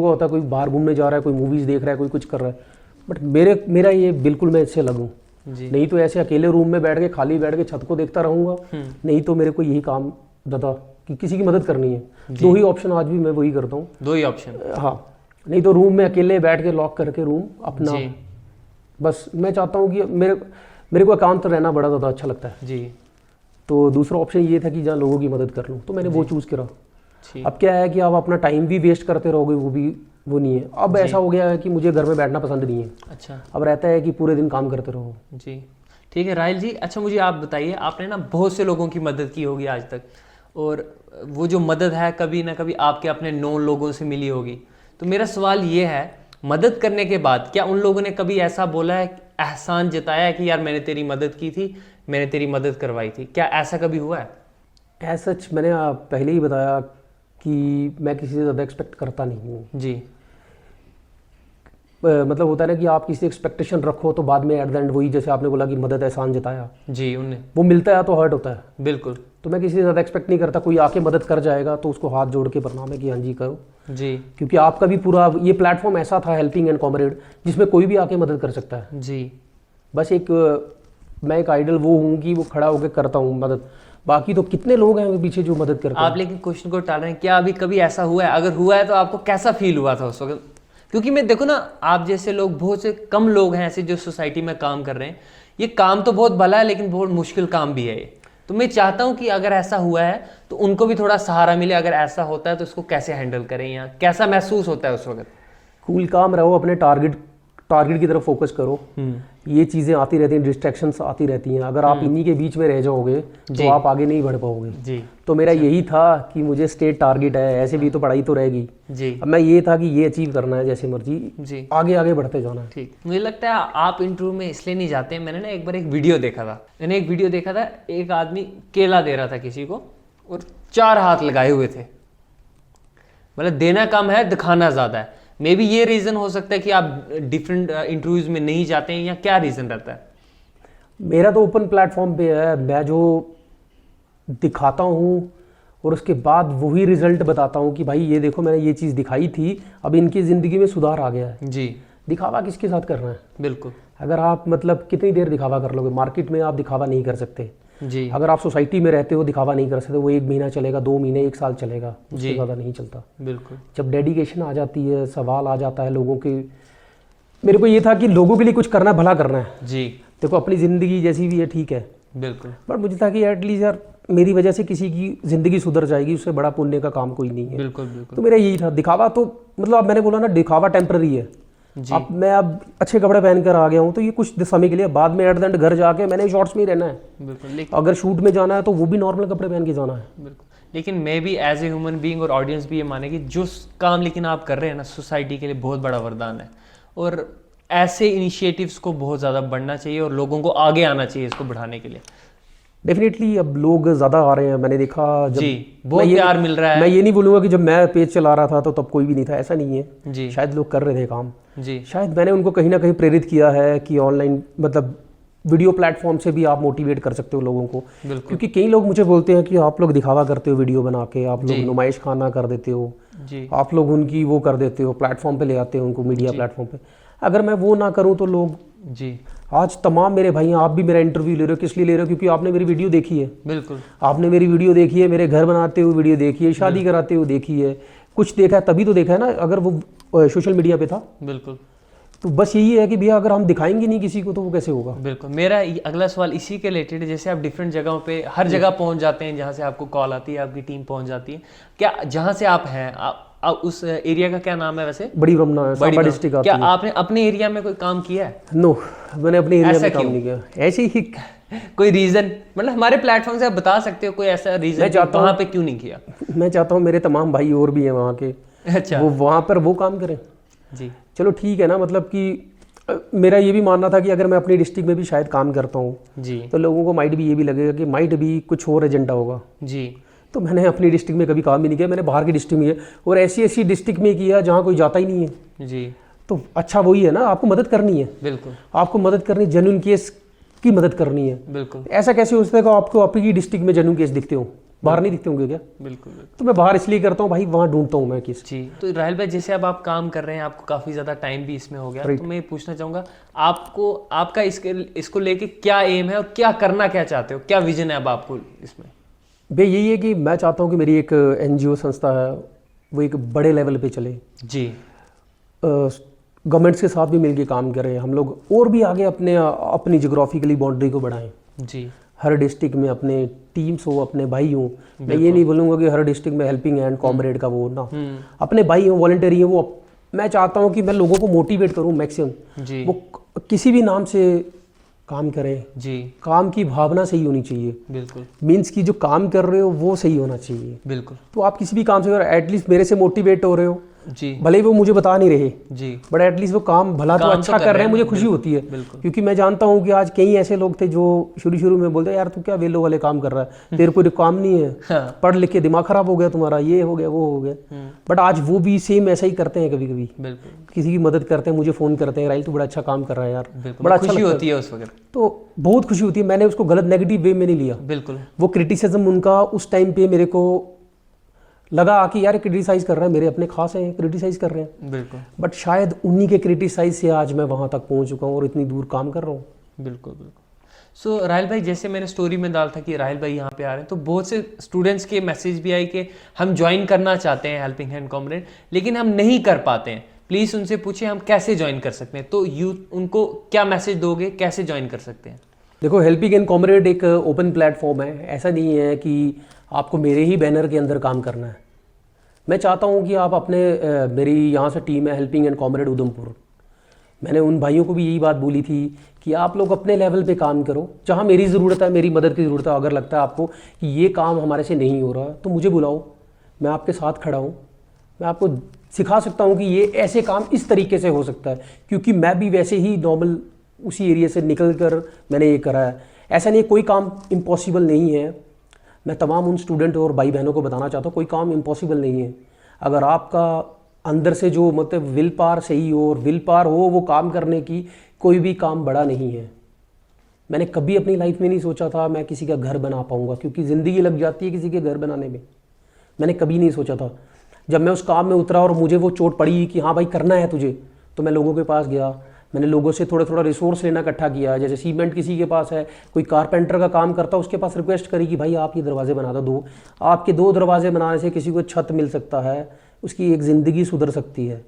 Speaker 6: का होता है, कोई बाहर घूमने जा रहा है, कोई मूवीज़ देख रहा है, कोई कुछ कर रहा है, बट मेरा ये बिल्कुल मैं इससे लगूँ। नहीं तो ऐसे अकेले रूम में बैठ के खाली बैठ के छत को देखता रहूँगा, नहीं तो मेरे को यही काम दादा कि किसी की मदद करनी है। 2 ही ऑप्शन आज भी मैं वही करता हूँ।
Speaker 1: 2 ही ऑप्शन?
Speaker 6: हाँ, नहीं तो रूम में अकेले बैठ के लॉक करके रूम अपना। बस मैं चाहता हूँ कि मेरे को एकांत रहना बड़ा ज़्यादा अच्छा लगता है।
Speaker 1: जी।
Speaker 6: तो दूसरा ऑप्शन ये था कि जहाँ लोगों की मदद कर लूँ, तो मैंने वो चूज़ करा। अब क्या है कि आप अपना टाइम भी वेस्ट करते रहोगे, वो नहीं है। अब ऐसा हो गया है कि मुझे घर में बैठना पसंद नहीं है।
Speaker 1: अच्छा।
Speaker 6: अब रहता है कि पूरे दिन काम करते रहो।
Speaker 1: जी, ठीक है राहिल जी। अच्छा, मुझे आप बताइए, आपने ना बहुत से लोगों की मदद की होगी आज तक, और वो जो मदद है कभी ना कभी आपके अपने 9 लोगों से मिली होगी। तो मेरा सवाल ये है, मदद करने के बाद क्या उन लोगों ने कभी ऐसा बोला है, एहसान जताया है कि यार मैंने तेरी मदद की थी, मैंने तेरी मदद करवाई थी? क्या ऐसा कभी हुआ है?
Speaker 6: ऐसा मैंने पहले ही बताया कि मैं किसी से ज़्यादा एक्सपेक्ट करता नहीं हूँ।
Speaker 1: जी।
Speaker 6: मतलब होता है ना कि आप किसी एक्सपेक्टेशन रखो तो बाद में एट द एंड वही, जैसे आपने बोला कि मदद एहसान जताया,
Speaker 1: जी, उन्हें
Speaker 6: वो मिलता है तो हर्ट होता है।
Speaker 1: बिल्कुल।
Speaker 6: तो मैं किसी से ज़्यादा एक्सपेक्ट नहीं करता, कोई आके मदद कर जाएगा तो उसको हाथ जोड़ के प्रणाम है कि हाँ जी करो।
Speaker 1: जी।
Speaker 6: क्योंकि आपका भी पूरा ये प्लेटफॉर्म ऐसा था, हेल्पिंग एंड कॉमरेड, जिसमें कोई भी आके मदद कर सकता है।
Speaker 1: जी।
Speaker 6: बस मैं एक आइडल वो हूँ कि वो खड़ा होकर करता हूँ मदद, बाकी तो कितने लोग हैं पीछे जो मदद करते हैं।
Speaker 1: आप लेकिन क्वेश्चन को टाल रहे हैं, क्या अभी कभी ऐसा हुआ है? अगर हुआ है तो आपको कैसा फील हुआ था उस वक्त? क्योंकि मैं देखो ना, आप जैसे लोग, बहुत से कम लोग हैं ऐसे जो सोसाइटी में काम कर रहे हैं। ये काम तो बहुत भला है लेकिन बहुत मुश्किल काम भी है ये। तो मैं चाहता हूं कि अगर ऐसा हुआ है तो उनको भी थोड़ा सहारा मिले। अगर ऐसा होता है तो उसको कैसे हैंडल करें, या कैसा महसूस होता है उस वक्त?
Speaker 6: कूल काम रहो, अपने टारगेट की तरफ फोकस करो। ये चीज़ें आती रहती हैं, डिस्ट्रैक्शंस आती रहती हैं, अगर आप इन्हीं के बीच में रह जाओगे तो आप आगे नहीं बढ़ पाओगे।
Speaker 1: जी।
Speaker 6: तो मेरा यही था कि मुझे स्टेट टारगेट है, ऐसे भी तो पढ़ाई तो रहेगी।
Speaker 1: जी।
Speaker 6: अब मैं ये था कि ये अचीव करना है जैसे मर्जी,
Speaker 1: जी,
Speaker 6: आगे बढ़ते जाना है।
Speaker 1: ठीक। मुझे लगता है आप इंटरव्यू में इसलिए नहीं जाते। मैंने ना एक बार एक वीडियो देखा था, एक आदमी केला दे रहा था किसी को और 4 हाथ लगाए हुए थे। मतलब देना कम है, दिखाना ज़्यादा है। मे बी ये रीज़न हो सकता है कि आप डिफरेंट इंटरव्यूज़ में नहीं जाते हैं, या क्या रीज़न रहता है?
Speaker 6: मेरा तो ओपन प्लेटफॉर्म पे है, मैं जो दिखाता हूँ और उसके बाद वही रिजल्ट बताता हूँ कि भाई ये देखो मैंने ये चीज़ दिखाई थी, अब इनकी ज़िंदगी में सुधार आ गया है।
Speaker 1: जी।
Speaker 6: दिखावा किसके साथ करना है?
Speaker 1: बिल्कुल।
Speaker 6: अगर आप मतलब कितनी देर दिखावा कर लोगे? मार्केट में आप दिखावा नहीं कर सकते।
Speaker 1: जी
Speaker 6: अगर आप सोसाइटी में रहते हो दिखावा नहीं कर सकते, वो 1 महीना चलेगा, 2 महीने, 1 साल चलेगा, उससे ज़्यादा नहीं चलता।
Speaker 1: बिल्कुल।
Speaker 6: जब डेडिकेशन आ जाती है, सवाल आ जाता है लोगों के, मेरे को ये था कि लोगों के लिए कुछ करना, भला करना है।
Speaker 1: जी
Speaker 6: देखो अपनी ज़िंदगी जैसी भी है ठीक है,
Speaker 1: बिल्कुल।
Speaker 6: बट मुझे था कि एटलीस्ट यार मेरी वजह से किसी की ज़िंदगी सुधर जाएगी, उससे बड़ा पुण्य का काम कोई नहीं है।
Speaker 1: बिल्कुल बिल्कुल।
Speaker 6: तो मेरा यही था। दिखावा तो मतलब अब मैंने बोला ना, दिखावा टेम्पररी है।
Speaker 1: जी
Speaker 6: अब मैं अब अच्छे कपड़े पहन कर आ गया हूँ तो ये कुछ समय के लिए, बाद में एट द एंड घर जाके मैंने शॉर्ट्स में ही रहना है।
Speaker 1: बिल्कुल। लेकिन
Speaker 6: अगर शूट में जाना है तो वो भी नॉर्मल कपड़े पहन के जाना है।
Speaker 1: बिल्कुल, लेकिन मैं भी एज ए ह्यूमन बीइंग और ऑडियंस भी ये माने कि जो काम लेकिन आप कर रहे हैं ना, सोसाइटी के लिए बहुत बड़ा वरदान है, और ऐसे इनिशिएटिव्स को बहुत ज़्यादा बढ़ना चाहिए और लोगों को आगे आना चाहिए इसको बढ़ाने के लिए।
Speaker 6: डेफिनेटली अब लोग ज़्यादा आ रहे हैं, मैंने देखा जब
Speaker 1: जी, बहुत प्यार मिल रहा है।
Speaker 6: मैं ये नहीं बोलूँगा कि जब मैं पेज चला रहा था तो तब कोई भी नहीं था, ऐसा नहीं है।
Speaker 1: जी
Speaker 6: शायद लोग कर रहे थे काम,
Speaker 1: जी
Speaker 6: शायद मैंने उनको कहीं ना कहीं प्रेरित किया है कि ऑनलाइन मतलब वीडियो प्लेटफॉर्म से भी आप मोटिवेट कर सकते हो लोगों को।
Speaker 1: बिल्कुल।
Speaker 6: क्योंकि कई लोग मुझे बोलते हैं कि आप लोग दिखावा करते हो वीडियो बना के, आप लोग नुमाइश खाना कर देते हो,
Speaker 1: जी
Speaker 6: आप लोग उनकी वो कर देते हो, प्लेटफॉर्म पे ले आते हो उनको, मीडिया प्लेटफॉर्म पे। अगर मैं वो ना करूँ तो लोग,
Speaker 1: जी
Speaker 6: आज तमाम मेरे भाई, आप भी मेरा इंटरव्यू ले रहे हो, किस लिए ले रहे हो? क्योंकि आपने मेरी वीडियो देखी है।
Speaker 1: बिल्कुल।
Speaker 6: आपने मेरी वीडियो देखी है, मेरे घर बनाते हुए वीडियो देखी है, शादी कराते हुए देखी है, कुछ देखा है तभी तो देखा है ना। अगर वो सोशल मीडिया पे था
Speaker 1: बिल्कुल।
Speaker 6: तो बस यही है कि भैया अगर हम दिखाएंगे नहीं किसी को तो वो कैसे होगा।
Speaker 1: बिल्कुल। मेरा अगला सवाल इसी के रिलेटेड है, जैसे आप डिफरेंट जगहों पे हर जगह पहुंच जाते हैं जहां से आपको कॉल आती है, आपकी टीम पहुंच जाती है, क्या जहां से आप हैं, आप उस एरिया का क्या नाम है वैसे?
Speaker 6: बड़ी ब्रह्मना है, सांबा डिस्ट्रिक्ट आती
Speaker 1: क्या
Speaker 6: है।
Speaker 1: आपने अपने एरिया में कोई काम किया है?
Speaker 6: नो, मैंने अपने एरिया
Speaker 1: ऐसा
Speaker 6: में काम
Speaker 1: क्यों?
Speaker 6: नहीं किया, ऐसे ही।
Speaker 1: कोई रीजन, मतलब हमारे प्लेटफॉर्म से आप बता सकते हो कोई ऐसा रीजन
Speaker 6: चाहता हूं-
Speaker 1: वहां पे क्यों नहीं किया?
Speaker 6: मैं चाहता हूँ मेरे तमाम भाई और भी हैं वहाँ के,
Speaker 1: अच्छा।
Speaker 6: वो वहाँ पर वो काम करें।
Speaker 1: जी
Speaker 6: चलो ठीक है ना, मतलब कि मेरा ये भी मानना था कि अगर मैं अपनी डिस्ट्रिक्ट में भी शायद काम करता हूँ
Speaker 1: जी
Speaker 6: तो लोगों को माइट भी ये भी लगेगा कि माइट भी कुछ और एजेंडा होगा।
Speaker 1: जी
Speaker 6: तो मैंने अपनी डिस्ट्रिक्ट में कभी काम भी नहीं किया, मैंने बाहर की डिस्ट्रिक्ट में किया, और ऐसी ऐसी डिस्ट्रिक्ट में किया जहाँ कोई जाता ही नहीं है।
Speaker 1: जी
Speaker 6: तो अच्छा वही है ना, आपको मदद करनी है,
Speaker 1: बिल्कुल
Speaker 6: आपको मदद करनी, जेन्युइन केस की मदद करनी है।
Speaker 1: बिल्कुल
Speaker 6: ऐसा कैसे हो सकता है कि आपको आपकी डिस्ट्रिक्ट में जेन्युइन केस दिखते हो, बाहर नहीं दिखते होंगे क्या?
Speaker 1: बिल्कुल बिल्कुल।
Speaker 6: तो मैं बाहर इसलिए करता हूँ भाई, वहाँ ढूंढता हूँ मैं केस।
Speaker 1: जी, तो राहुल भाई जैसे अब आप काम कर रहे हैं, आपको काफ़ी ज़्यादा टाइम भी इसमें हो गया, तो मैं ये पूछना चाहूँगा आपको, आपका इसको लेके क्या एम है और क्या करना क्या चाहते हो, क्या विजन है अब आपको इसमें?
Speaker 6: भाई यही है कि मैं चाहता हूँ कि मेरी एक NGO संस्था है वो एक बड़े लेवल पे चले,
Speaker 1: जी
Speaker 6: गवर्नमेंट्स के साथ भी मिलके काम करें हम लोग, और भी आगे अपनी जियोग्राफिकली बाउंड्री को बढ़ाएं।
Speaker 1: जी
Speaker 6: हर डिस्ट्रिक्ट में अपने टीम्स हो, अपने भाई हों। मैं ये नहीं बोलूँगा कि हर डिस्ट्रिक्ट में हेल्पिंग हैंड कॉमरेड का वो ना, अपने भाई हों, वॉलंटियरी हैं वो। मैं चाहता हूँ कि मैं लोगों को मोटिवेट करूँ मैक्सिमम,
Speaker 1: जी
Speaker 6: वो किसी भी नाम से काम करें,
Speaker 1: जी
Speaker 6: काम की भावना सही होनी चाहिए।
Speaker 1: बिल्कुल
Speaker 6: मीन्स कि जो काम कर रहे हो वो सही होना चाहिए।
Speaker 1: बिल्कुल।
Speaker 6: तो आप किसी भी काम से एटलीस्ट मेरे से मोटिवेट हो रहे हो,
Speaker 1: जी
Speaker 6: भले ही वो मुझे बता नहीं रहे,
Speaker 1: जी
Speaker 6: बट एटलीस्ट वो काम भला तो
Speaker 1: काम तो
Speaker 6: अच्छा
Speaker 1: कर
Speaker 6: कर
Speaker 1: रहे
Speaker 6: रहे हैं,
Speaker 1: हैं,
Speaker 6: मुझे खुशी होती है।
Speaker 1: बिल्कुल।
Speaker 6: क्योंकि मैं जानता हूँ कि आज कई ऐसे लोग थे जो शुरू में बोलते यार तू क्या वेलो वाले काम कर रहा है, तेरे कोई काम नहीं है,
Speaker 1: हाँ।
Speaker 6: पढ़ लिख के दिमाग खराब हो गया तुम्हारा, ये हो गया वो हो गया। बट आज वो भी सेम ऐसा ही करते हैं, कभी कभी
Speaker 1: बिल्कुल
Speaker 6: किसी की मदद करते हैं, मुझे फ़ोन करते हैं राइल तू बड़ा अच्छा काम कर रहा है यार,
Speaker 1: बिल्कुल,
Speaker 6: बड़ा अच्छा
Speaker 1: खुशी
Speaker 6: लगता है।
Speaker 1: होती है उस वक्त।
Speaker 6: तो बहुत खुशी होती है। मैंने उसको गलत नेगेटिव वे में नहीं लिया।
Speaker 1: बिल्कुल
Speaker 6: वो क्रिटिसिज्म उनका उस टाइम पे मेरे को लगा कि यार क्रिटिसाइज कर रहे हैं, मेरे अपने खास हैं, क्रिटिसाइज कर रहे हैं,
Speaker 1: बिल्कुल
Speaker 6: बट शायद उन्हीं के क्रिटिसाइज से आज मैं वहाँ तक पहुँच चुका हूँ और इतनी दूर काम कर रहा हूँ।
Speaker 1: बिल्कुल बिल्कुल। सो राहुल भाई जैसे मैंने स्टोरी में डाला था कि राहुल भाई यहाँ पे आ रहे हैं, तो बहुत से स्टूडेंट्स के मैसेज भी आए कि हम ज्वाइन करना चाहते हैं हेल्पिंग हैंड कॉमरेड, लेकिन हम नहीं कर पाते हैं। प्लीज़ उनसे पूछिए हम कैसे ज्वाइन कर सकते हैं, तो यूथ उनको क्या मैसेज दोगे, कैसे ज्वाइन कर सकते हैं?
Speaker 6: देखो हेल्पिंग हैंड कॉमरेड एक ओपन प्लेटफॉर्म है, ऐसा नहीं है कि आपको मेरे ही बैनर के अंदर काम करना है। मैं चाहता हूँ कि आप अपने मेरी यहाँ से टीम है हेल्पिंग हैंड कॉमरेड उधमपुर, मैंने उन भाइयों को भी यही बात बोली थी कि आप लोग अपने लेवल पे काम करो, जहाँ मेरी ज़रूरत है, मेरी मदद की ज़रूरत है। अगर लगता है आपको कि ये काम हमारे से नहीं हो रहा तो मुझे बुलाओ, मैं आपके साथ खड़ा हूँ, मैं आपको सिखा सकता हूँ कि ये ऐसे काम इस तरीके से हो सकता है, क्योंकि मैं भी वैसे ही नॉर्मल उसी एरिया से निकल कर मैंने ये करा है। ऐसा नहीं, कोई काम इम्पॉसिबल नहीं है। मैं तमाम उन स्टूडेंट और भाई बहनों को बताना चाहता हूँ कोई काम इम्पॉसिबल नहीं है। अगर आपका अंदर से जो मतलब विल पावर सही हो और विल पावर हो वो काम करने की, कोई भी काम बड़ा नहीं है। मैंने कभी अपनी लाइफ में नहीं सोचा था मैं किसी का घर बना पाऊँगा, क्योंकि ज़िंदगी लग जाती है किसी के घर बनाने में। मैंने कभी नहीं सोचा था। जब मैं उस काम में उतरा और मुझे वो चोट पड़ी कि हाँ भाई करना है तुझे, तो मैं लोगों के पास गया, मैंने लोगों से थोड़ा थोड़ा रिसोर्स लेना इकट्ठा किया। जैसे सीमेंट किसी के पास है, कोई कारपेंटर का काम करता है, उसके पास रिक्वेस्ट करी कि भाई आप ये दरवाजे बना दो। आपके 2 दरवाजे बनाने से किसी को छत मिल सकता है, उसकी एक ज़िंदगी सुधर सकती है।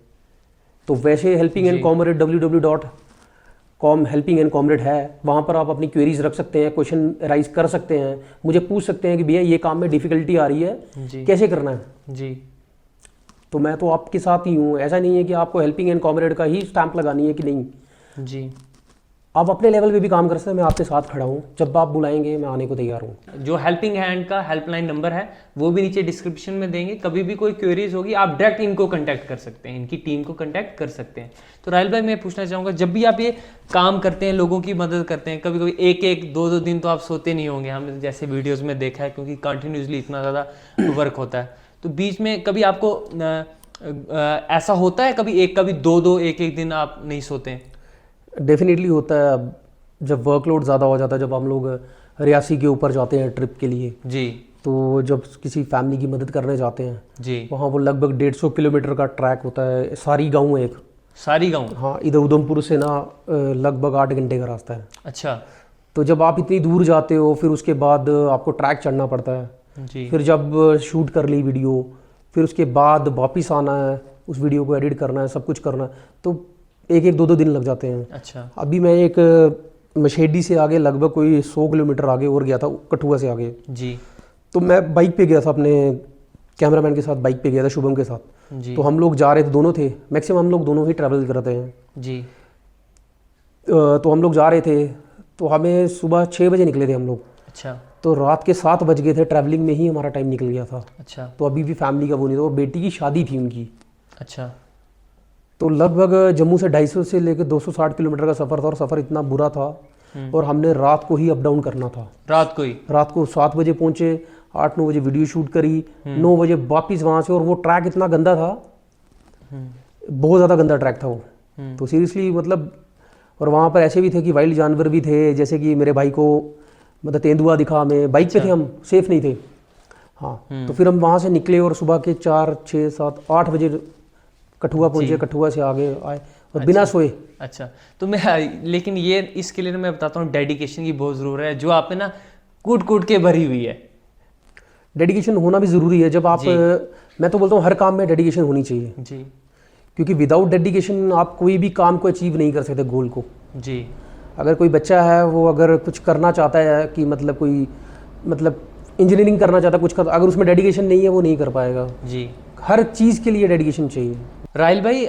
Speaker 6: तो वैसे helping and comrade www.com helping and comrade है, वहाँ पर आप अपनी क्वेरीज रख सकते हैं, क्वेश्चन राइज कर सकते हैं, मुझे पूछ सकते हैं कि भैया ये काम में डिफ़िकल्टी आ रही है, कैसे करना है
Speaker 1: जी।
Speaker 6: तो मैं तो आपके साथ ही हूँ। ऐसा नहीं है कि आपको हेल्पिंग एंड कॉमरेड का ही स्टैंप लगानी है कि नहीं,
Speaker 1: जी।
Speaker 6: आप अपने लेवल पे भी काम कर सकते हैं। मैं आपके साथ खड़ा हूँ, जब आप बुलाएंगे मैं आने को तैयार हूँ।
Speaker 1: जो हेल्पिंग हैंड का हेल्पलाइन नंबर है वो भी नीचे डिस्क्रिप्शन में देंगे। कभी भी कोई क्वेरीज होगी आप डायरेक्ट इनको कांटेक्ट कर सकते हैं, इनकी टीम को कांटेक्ट कर सकते हैं। तो राहिल भाई मैं पूछना चाहूँगा, जब भी आप ये काम करते हैं, लोगों की मदद करते हैं, कभी कभी 1-2 दिन तो आप सोते नहीं होंगे, हमने जैसे वीडियोज़ में देखा है, क्योंकि कंटिन्यूसली इतना ज़्यादा वर्क होता है। तो बीच में कभी आपको ऐसा होता है, कभी 2-2 1-1 दिन आप नहीं सोते हैं?
Speaker 6: डेफिनेटली होता है। अब जब वर्कलोड ज़्यादा हो जाता है, जब हम लोग रियासी के ऊपर जाते हैं ट्रिप के लिए,
Speaker 1: जी,
Speaker 6: तो जब किसी फैमिली की मदद करने जाते हैं
Speaker 1: जी,
Speaker 6: वहाँ वो लगभग 150 किलोमीटर का ट्रैक होता है। सारी गाँव है एक,
Speaker 1: सारी गाँव?
Speaker 6: हाँ, इधर उधमपुर से ना लगभग 8 घंटे का रास्ता है।
Speaker 1: अच्छा।
Speaker 6: तो जब आप इतनी दूर जाते हो, फिर उसके बाद आपको ट्रैक चढ़ना पड़ता है,
Speaker 1: जी,
Speaker 6: फिर जब शूट कर ली वीडियो, फिर उसके बाद वापस आना है, उस वीडियो को एडिट करना है, सब कुछ करना है, तो 1-2 दिन लग जाते हैं।
Speaker 1: अच्छा।
Speaker 6: अभी मैं एक मशेडी से आगे लगभग कोई 100 किलोमीटर आगे और गया था, कठुआ से आगे।
Speaker 1: जी,
Speaker 6: तो मैं बाइक पे गया था, अपने कैमरामैन के साथ बाइक पे गया था, शुभम के साथ।
Speaker 1: जी,
Speaker 6: तो हम लोग जा रहे थे, दोनों थे, मैक्सिमम हम लोग दोनों ही ट्रैवल करते हैं।
Speaker 1: जी,
Speaker 6: तो हम लोग जा रहे थे, तो हमें सुबह 6 बजे निकले थे हम लोग,
Speaker 1: अच्छा,
Speaker 6: तो रात के 7 बज गए थे, ट्रैवलिंग में ही हमारा टाइम निकल गया था।
Speaker 1: अच्छा,
Speaker 6: तो अभी भी फैमिली का वो नहीं था, वो बेटी की शादी थी उनकी।
Speaker 1: अच्छा,
Speaker 6: तो लगभग जम्मू से 250 से लेकर 260 किलोमीटर का सफ़र था, और सफ़र इतना बुरा था, और हमने रात को ही अप डाउन करना था।
Speaker 1: रात को ही?
Speaker 6: रात को 7 बजे पहुंचे, 8-9 बजे वीडियो शूट करी, 9 बजे वापस वहाँ से। और वो ट्रैक इतना गंदा था, बहुत ज़्यादा गंदा ट्रैक था वो। तो सीरियसली मतलब, और वहाँ पर ऐसे भी थे कि वाइल्ड जानवर भी थे, जैसे कि मेरे भाई को मतलब तेंदुआ दिखा हमें, बाइक पे थे हम, सेफ नहीं थे। हाँ, तो फिर हम वहाँ से निकले और सुबह के 4, 6, 7, 8 बजे कठुआ पहुँचे, कठुआ से आगे आए और बिना सोए।
Speaker 1: अच्छा। तो मैं, लेकिन ये इसके लिए मैं बताता हूँ, डेडिकेशन की बहुत ज़रूरत है, जो आप पे ना कूट कूट के भरी हुई है।
Speaker 6: डेडिकेशन होना भी ज़रूरी है। जब आप, मैं तो बोलता हूँ हर काम में डेडिकेशन होनी चाहिए,
Speaker 1: जी,
Speaker 6: क्योंकि विदाउट डेडिकेशन आप कोई भी काम को अचीव नहीं कर सकते, गोल को।
Speaker 1: जी,
Speaker 6: अगर कोई बच्चा है, वो अगर कुछ करना चाहता है, कि मतलब कोई मतलब इंजीनियरिंग करना चाहता है, कुछ कर, अगर उसमें डेडिकेशन नहीं है वो नहीं कर पाएगा।
Speaker 1: जी।
Speaker 6: हर चीज़ के लिए डेडिकेशन चाहिए।
Speaker 1: राहिल भाई,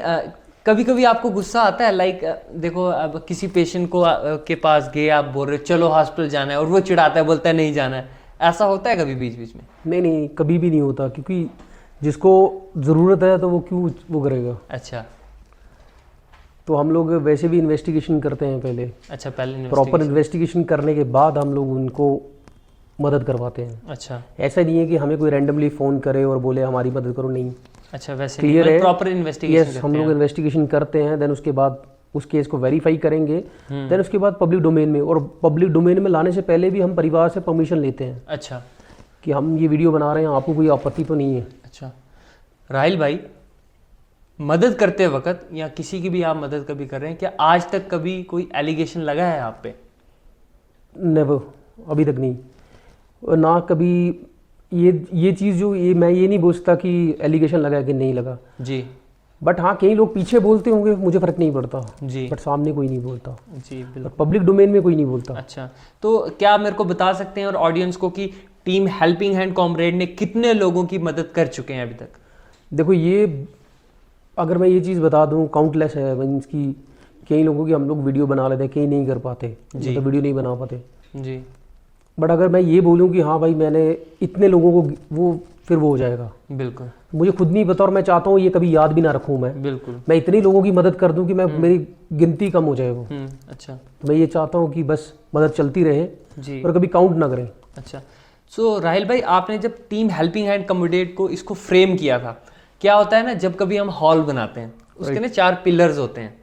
Speaker 1: कभी कभी आपको गुस्सा आता है, लाइक देखो अब किसी पेशेंट को के पास गए, आप बोल रहे हो चलो हॉस्पिटल जाना है, और वो चिढ़ाता है, बोलता है नहीं जाना है, ऐसा होता है कभी बीच बीच में?
Speaker 6: नहीं, कभी भी नहीं होता, क्योंकि जिसको ज़रूरत है तो वो क्यों वो करेगा।
Speaker 1: अच्छा।
Speaker 6: तो हम लोग वैसे भी इन्वेस्टिगेशन करते हैं पहले।
Speaker 1: अच्छा, पहले
Speaker 6: प्रॉपर इन्वेस्टिगेशन करने के बाद हम लोग उनको मदद करवाते हैं।
Speaker 1: अच्छा।
Speaker 6: ऐसा नहीं है कि हमें कोई रैंडमली फ़ोन करे और बोले हमारी मदद करो, नहीं।
Speaker 1: अच्छा, वैसे
Speaker 6: क्लियर है,
Speaker 1: प्रॉपर इन्वेस्टिगेशन?
Speaker 6: यस, हम लोग इन्वेस्टिगेशन करते हैं, देन उसके बाद उस केस को वेरीफाई करेंगे, देन उसके बाद पब्लिक डोमेन में, और पब्लिक डोमेन में लाने से पहले भी हम परिवार से परमिशन लेते हैं।
Speaker 1: अच्छा।
Speaker 6: कि हम ये वीडियो बना रहे हैं, आपको कोई आपत्ति तो नहीं है।
Speaker 1: अच्छा। राहिल भाई, मदद करते वक्त या किसी की भी आप मदद कभी कर रहे हैं, क्या आज तक कभी कोई एलिगेशन लगा है आप पे?
Speaker 6: नेवर, अभी तक नहीं, और ना कभी ये चीज़ जो ये मैं ये नहीं बोलता कि एलिगेशन लगा है कि नहीं लगा
Speaker 1: जी,
Speaker 6: बट हाँ कई लोग पीछे बोलते होंगे, मुझे फ़र्क नहीं पड़ता
Speaker 1: जी,
Speaker 6: बट सामने कोई नहीं बोलता
Speaker 1: जी, बिल्कुल।
Speaker 6: और पब्लिक डोमेन में कोई नहीं बोलता।
Speaker 1: अच्छा, तो क्या आप मेरे को बता सकते हैं और ऑडियंस को कि टीम हेल्पिंग हैंड कॉमरेड ने कितने लोगों की मदद कर चुके हैं अभी तक?
Speaker 6: देखो, ये अगर मैं ये चीज़ बता दूं, काउंटलेस है मीन्स की कई लोगों की हम लोग वीडियो बना लेते हैं, कई नहीं कर पाते, मतलब वीडियो नहीं बना पाते
Speaker 1: जी।
Speaker 6: बट अगर मैं ये बोलूँ कि हाँ भाई मैंने इतने लोगों को, वो फिर वो हो जाएगा।
Speaker 1: बिल्कुल,
Speaker 6: मुझे खुद नहीं पता और मैं चाहता हूँ ये कभी याद भी ना रखूँ
Speaker 1: बिल्कुल।
Speaker 6: मैं इतने लोगों की मदद कर दूँ कि मैं मेरी गिनती कम हो जाए वो।
Speaker 1: अच्छा,
Speaker 6: तो मैं ये चाहता हूँ कि बस मदद चलती रहे
Speaker 1: जी,
Speaker 6: और कभी काउंट ना करें।
Speaker 1: अच्छा। सो राहिल भाई, आपने जब टीम हेल्पिंग हैंड कॉमरेड को इसको फ्रेम किया था, क्या होता है ना, जब कभी हम हॉल बनाते हैं उसके ना 4 पिलर्स होते हैं,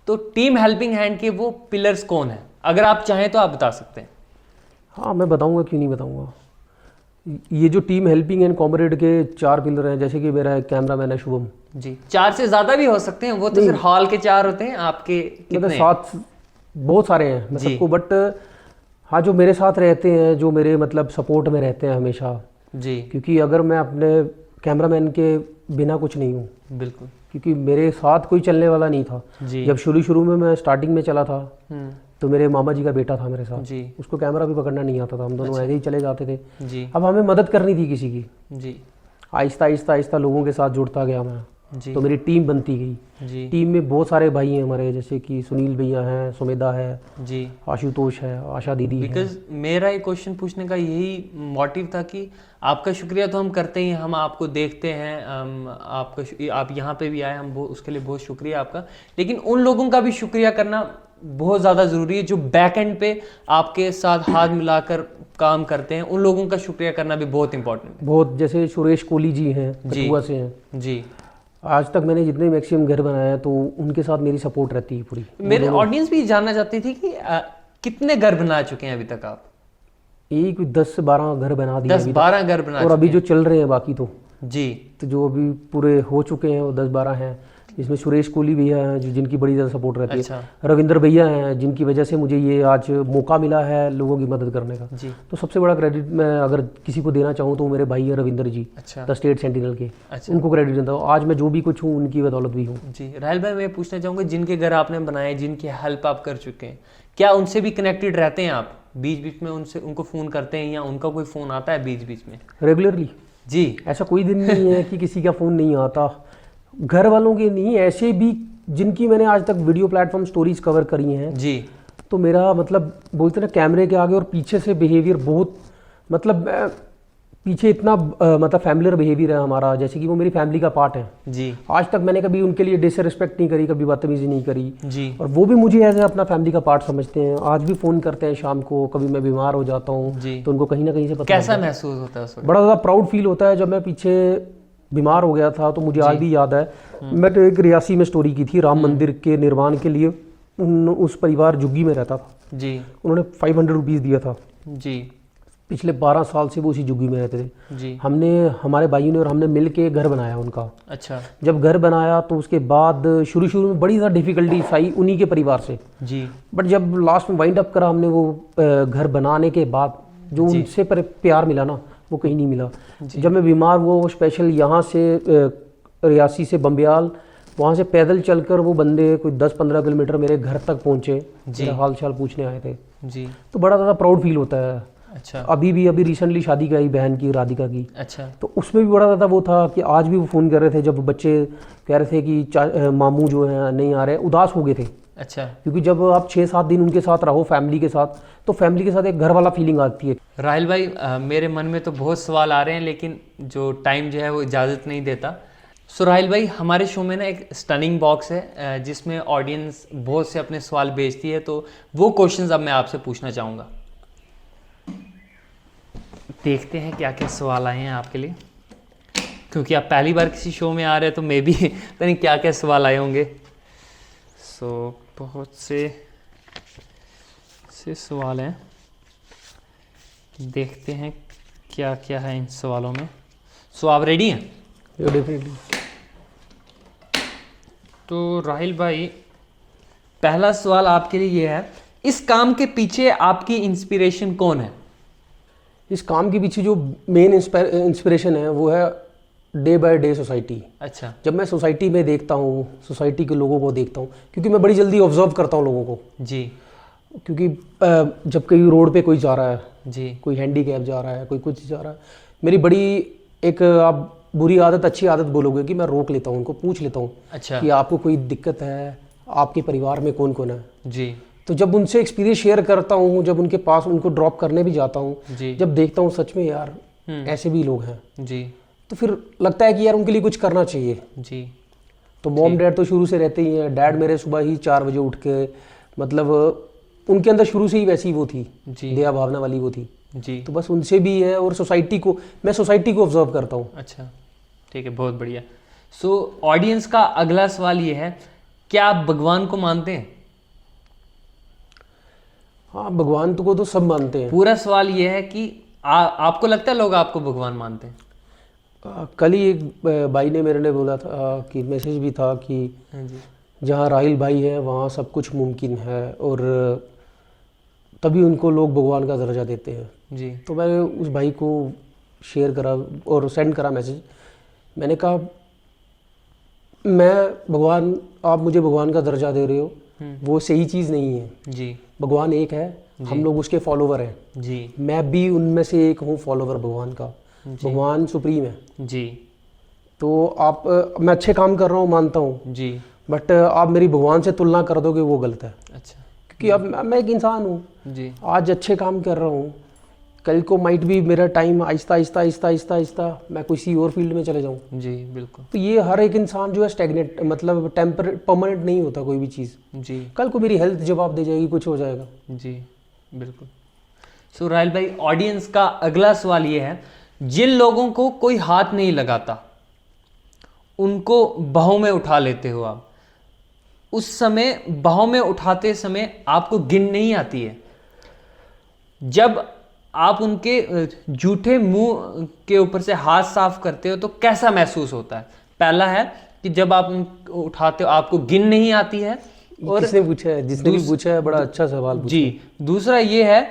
Speaker 1: तो टीम हेल्पिंग हैंड के वो पिलर्स कौन है? अगर आप चाहें तो आप बता सकते हैं।
Speaker 6: हाँ, मैं बताऊँगा, क्यों नहीं बताऊँगा। ये जो टीम हेल्पिंग एंड कॉमरेड के 4 पिलर हैं, जैसे कि मेरा कैमरा मैन है शुभम,
Speaker 1: जी 4 से ज्यादा भी हो सकते हैं, वो तो सिर्फ हॉल के 4 होते हैं, आपके
Speaker 6: मतलब
Speaker 1: कितने?
Speaker 6: 7 बहुत सारे हैं मैं
Speaker 1: जी।
Speaker 6: सबको, बट हाँ जो मेरे साथ रहते हैं, जो मेरे मतलब सपोर्ट में रहते हैं हमेशा,
Speaker 1: जी
Speaker 6: क्योंकि अगर मैं अपने कैमरामैन के बिना कुछ नहीं हूँ,
Speaker 1: बिल्कुल।
Speaker 6: क्योंकि मेरे साथ कोई चलने वाला नहीं था।
Speaker 1: जी।
Speaker 6: जब शुरू में मैं स्टार्टिंग में चला था
Speaker 1: हम्म,
Speaker 6: तो मेरे मामा जी का बेटा था मेरे साथ,
Speaker 1: जी
Speaker 6: उसको कैमरा भी पकड़ना नहीं आता था, हम दोनों ऐसे ही चले जाते थे।
Speaker 1: जी
Speaker 6: अब हमें मदद करनी थी किसी की,
Speaker 1: जी
Speaker 6: आहिस्ता आहिस्ता आहिस्ता लोगों के साथ जुड़ता गया मैं,
Speaker 1: जी
Speaker 6: तो मेरी टीम बनती गई।
Speaker 1: जी
Speaker 6: टीम में बहुत सारे भाई हैं हमारे, जैसे कि सुनील भैया हैं, सुमेधा है,
Speaker 1: जी।
Speaker 6: आशुतोष है, आशा दीदी है।
Speaker 1: बिकॉज मेरा एक क्वेश्चन पूछने का यही मोटिव था कि आपका शुक्रिया तो हम करते ही हैं, हम आपको देखते हैं, आप यहाँ पे भी आए, हम उसके लिए बहुत शुक्रिया आपका, लेकिन उन लोगों का भी शुक्रिया करना बहुत ज़्यादा ज़रूरी है जो बैक एंड पे आपके साथ हाथ मिलाकर काम करते हैं, उन लोगों का शुक्रिया करना भी बहुत इंपॉर्टेंट है।
Speaker 6: बहुत, जैसे सुरेश कोहली जी हैं,
Speaker 1: जी।
Speaker 6: कठुआ से हैं।
Speaker 1: जी।
Speaker 6: आज तक मैंने जितने मैक्सिमम घर बनाए हैं तो उनके साथ मेरी सपोर्ट रहती है पूरी।
Speaker 1: मेरे ऑडियंस भी जानना चाहती थी कि कितने घर बना चुके हैं अभी तक आप?
Speaker 6: यही कोई 10 से 12 घर बना दिए
Speaker 1: 10-12 घर बना
Speaker 6: और अभी
Speaker 1: चुके
Speaker 6: जो चल रहे हैं बाकी तो
Speaker 1: हैं। जी
Speaker 6: जो अभी पूरे हो चुके हैं वो 10-12 हैं। इसमें सुरेश कोहली भैया हैं जिनकी बड़ी ज़्यादा सपोर्ट रहती है।
Speaker 1: अच्छा।
Speaker 6: रविंद्र भैया हैं जिनकी वजह से मुझे ये आज मौका मिला है लोगों की मदद करने का।
Speaker 1: जी।
Speaker 6: तो सबसे बड़ा क्रेडिट मैं अगर किसी को देना चाहूँ तो वो मेरे भाई है रविंद्र जी,
Speaker 1: अच्छा
Speaker 6: द स्टेट सेंटिनल के।
Speaker 1: अच्छा।
Speaker 6: उनको क्रेडिट देता हूँ। आज मैं जो भी कुछ हूँ उनकी बदौलत भी हूँ।
Speaker 1: जी। राहुल भाई मैं पूछना चाहूँगा, जिनके घर आपने बनाए, जिनकी हेल्प आप कर चुके हैं, क्या उनसे भी कनेक्टेड रहते हैं आप? बीच बीच में उनको फ़ोन करते हैं या उनका कोई फ़ोन आता है बीच बीच में?
Speaker 6: रेगुलरली।
Speaker 1: जी।
Speaker 6: ऐसा कोई दिन नहीं है कि किसी का फ़ोन नहीं आता, घर वालों के नहीं, ऐसे भी जिनकी मैंने आज तक वीडियो प्लेटफॉर्म स्टोरीज कवर करी हैं।
Speaker 1: जी।
Speaker 6: तो मेरा मतलब बोलते ना कैमरे के आगे और पीछे से बिहेवियर बहुत मतलब पीछे इतना मतलब फैमिलियर बिहेवियर है हमारा, जैसे कि वो मेरी फैमिली का पार्ट है।
Speaker 1: जी।
Speaker 6: आज तक मैंने कभी उनके लिए डिसरिस्पेक्ट नहीं करी, कभी बदतमीजी नहीं करी।
Speaker 1: जी।
Speaker 6: और वो भी मुझे एज अपना फैमिली का पार्ट समझते हैं। आज भी फ़ोन करते हैं शाम को, कभी मैं बीमार हो जाता हूँ
Speaker 1: जी।
Speaker 6: तो उनको कहीं ना कहीं से पता
Speaker 1: कैसा महसूस होता है उस वक्त?
Speaker 6: बड़ा ज़्यादा प्राउड फील होता है। जब मैं पीछे बीमार हो गया था तो मुझे आज भी याद है, मैं तो एक रियासी में स्टोरी की थी, राम मंदिर के निर्माण के लिए उस परिवार झुग्गी में रहता था।
Speaker 1: जी।
Speaker 6: उन्होंने 500 रुपीज़ दिया था।
Speaker 1: जी।
Speaker 6: पिछले 12 साल से वो उसी झुग्गी में रहते थे।
Speaker 1: जी।
Speaker 6: हमने, हमारे भाइयों ने और हमने मिल के घर बनाया उनका।
Speaker 1: अच्छा।
Speaker 6: जब घर बनाया तो उसके बाद शुरू में बड़ी ज़्यादा डिफिकल्टीज आई उन्हीं के परिवार से,
Speaker 1: जी।
Speaker 6: बट जब लास्ट में वाइंड अप करा हमने वो घर बनाने के बाद जो उनसे प्यार मिला ना वो कहीं नहीं मिला। जब मैं बीमार हुआ, वो स्पेशल यहाँ से रियासी से बम्बियाल, वहाँ से पैदल चलकर वो बंदे कोई 10-15 किलोमीटर मेरे घर तक पहुँचे, मेरा हाल चाल पूछने आए थे।
Speaker 1: जी।
Speaker 6: तो बड़ा ज़्यादा प्राउड फील होता है।
Speaker 1: अच्छा।
Speaker 6: अभी रिसेंटली शादी का ही बहन की, राधिका की,
Speaker 1: अच्छा।
Speaker 6: तो उसमें भी बड़ा ज़्यादा वो था कि आज भी वो फ़ोन कर रहे थे जब बच्चे कह रहे थे कि मामू जो हैं नहीं आ रहे, उदास हो गए थे।
Speaker 1: अच्छा।
Speaker 6: क्योंकि जब आप 6-7 दिन उनके साथ रहो फैमिली के साथ, तो फैमिली के साथ एक घर वाला फीलिंग आती है।
Speaker 1: राहुल भाई मेरे मन में तो बहुत सवाल आ रहे हैं लेकिन जो टाइम जो है वो इजाज़त नहीं देता। सो राहुल भाई, हमारे शो में ना एक स्टनिंग बॉक्स है जिसमें ऑडियंस बहुत से अपने सवाल भेजती है, तो वो क्वेश्चंस अब मैं आपसे पूछना चाहूँगा। देखते हैं क्या क्या सवाल आए हैं आपके लिए, क्योंकि आप पहली बार किसी शो में आ रहे हैं तो मे भी पता नहीं क्या क्या सवाल आए होंगे। सो बहुत से सवाल हैं, देखते हैं क्या क्या है इन सवालों में। सो आप रेडी हैं?
Speaker 6: डेफिनेटली।
Speaker 1: तो राहुल भाई, पहला सवाल आपके लिए ये है, इस काम के पीछे आपकी इंस्पिरेशन कौन है?
Speaker 6: इस काम के पीछे जो मेन इंस्पिरेशन है वो है डे बाय डे सोसाइटी।
Speaker 1: अच्छा।
Speaker 6: जब मैं सोसाइटी में देखता हूँ, सोसाइटी के लोगों को देखता हूँ, क्योंकि मैं बड़ी जल्दी ऑब्जर्व करता हूँ लोगों को।
Speaker 1: जी।
Speaker 6: क्योंकि जब कहीं रोड पे कोई जा रहा है,
Speaker 1: जी।
Speaker 6: कोई हैंडीकैप जा रहा है, कोई कुछ जा रहा है, मेरी बड़ी एक आप बुरी आदत अच्छी आदत बोलोगे कि मैं रोक लेता हूँ, उनको पूछ लेता हूँ
Speaker 1: अच्छा।
Speaker 6: कि आपको कोई दिक्कत है, आपके परिवार में कौन कौन है।
Speaker 1: जी।
Speaker 6: तो जब उनसे एक्सपीरियंस शेयर करता हूँ, जब उनके पास उनको ड्रॉप करने भी जाता हूँ,
Speaker 1: जी।
Speaker 6: जब देखता हूँ सच में यार ऐसे भी लोग हैं,
Speaker 1: जी।
Speaker 6: तो फिर लगता है कि यार उनके लिए कुछ करना चाहिए।
Speaker 1: जी।
Speaker 6: तो मॉम डैड तो शुरू से रहते ही हैं। डैड मेरे सुबह ही 4 बजे उठ के, मतलब उनके अंदर शुरू से ही वैसी वो थी,
Speaker 1: जी।
Speaker 6: दया भावना वाली वो थी।
Speaker 1: जी।
Speaker 6: तो बस उनसे भी है, और सोसाइटी को, मैं सोसाइटी को ऑब्जर्व करता हूँ।
Speaker 1: अच्छा, ठीक है, बहुत बढ़िया। सो ऑडियंस का अगला सवाल ये है, क्या आप भगवान को मानते हैं?
Speaker 6: हाँ, भगवान को तो सब मानते हैं।
Speaker 1: पूरा सवाल ये है कि आपको लगता है लोग आपको भगवान मानते हैं?
Speaker 6: कल ही एक भाई ने मेरे ने बोला था कि मैसेज भी था कि
Speaker 1: हाँ जी।
Speaker 6: जहाँ राहिल भाई है वहाँ सब कुछ मुमकिन है, और तभी उनको लोग भगवान का दर्जा देते हैं।
Speaker 1: जी।
Speaker 6: तो मैंने उस भाई को शेयर करा और सेंड करा मैसेज। मैंने कहा आप मुझे भगवान का दर्जा दे रहे हो, वो सही चीज़ नहीं है।
Speaker 1: जी।
Speaker 6: भगवान एक है, हम लोग उसके फॉलोवर हैं।
Speaker 1: जी।
Speaker 6: मैं भी उनमें से एक हूँ फॉलोवर भगवान का। भगवान सुप्रीम है।
Speaker 1: जी।
Speaker 6: तो आप मैं अच्छे काम कर रहा हूँ मानता हूँ,
Speaker 1: जी।
Speaker 6: बट आप मेरी भगवान से तुलना कर दोगे वो गलत है।
Speaker 1: अच्छा।
Speaker 6: क्योंकि अब मैं एक इंसान हूँ,
Speaker 1: जी।
Speaker 6: आज अच्छे काम कर रहा हूँ, कल को माइट भी मेरा टाइम आहिस्ता आहिस्ता आहिस्ता आहिस्ता आहिस्ता मैं किसी और फील्ड में चले जाऊँ।
Speaker 1: जी बिल्कुल।
Speaker 6: तो ये हर एक इंसान जो है स्टैग्नेट, मतलब परमानेंट नहीं होता कोई भी चीज़।
Speaker 1: जी।
Speaker 6: कल को मेरी हेल्थ जवाब दे जाएगी, कुछ हो जाएगा।
Speaker 1: जी बिल्कुल। सो राहिल भाई, ऑडियंस का अगला सवाल ये है, जिन लोगों को कोई हाथ नहीं लगाता उनको बाहों में उठा लेते हो आप, उस समय बाहों में उठाते समय आपको गिन नहीं आती है? जब आप उनके जूठे मुंह के ऊपर से हाथ साफ करते हो तो कैसा महसूस होता है? पहला है कि जब आप उनको उठाते हो आपको गिन नहीं आती है, और
Speaker 6: किसने पूछा है? जिसने भी पूछा है, बड़ा अच्छा सवाल पूछा।
Speaker 1: जी। दूसरा ये है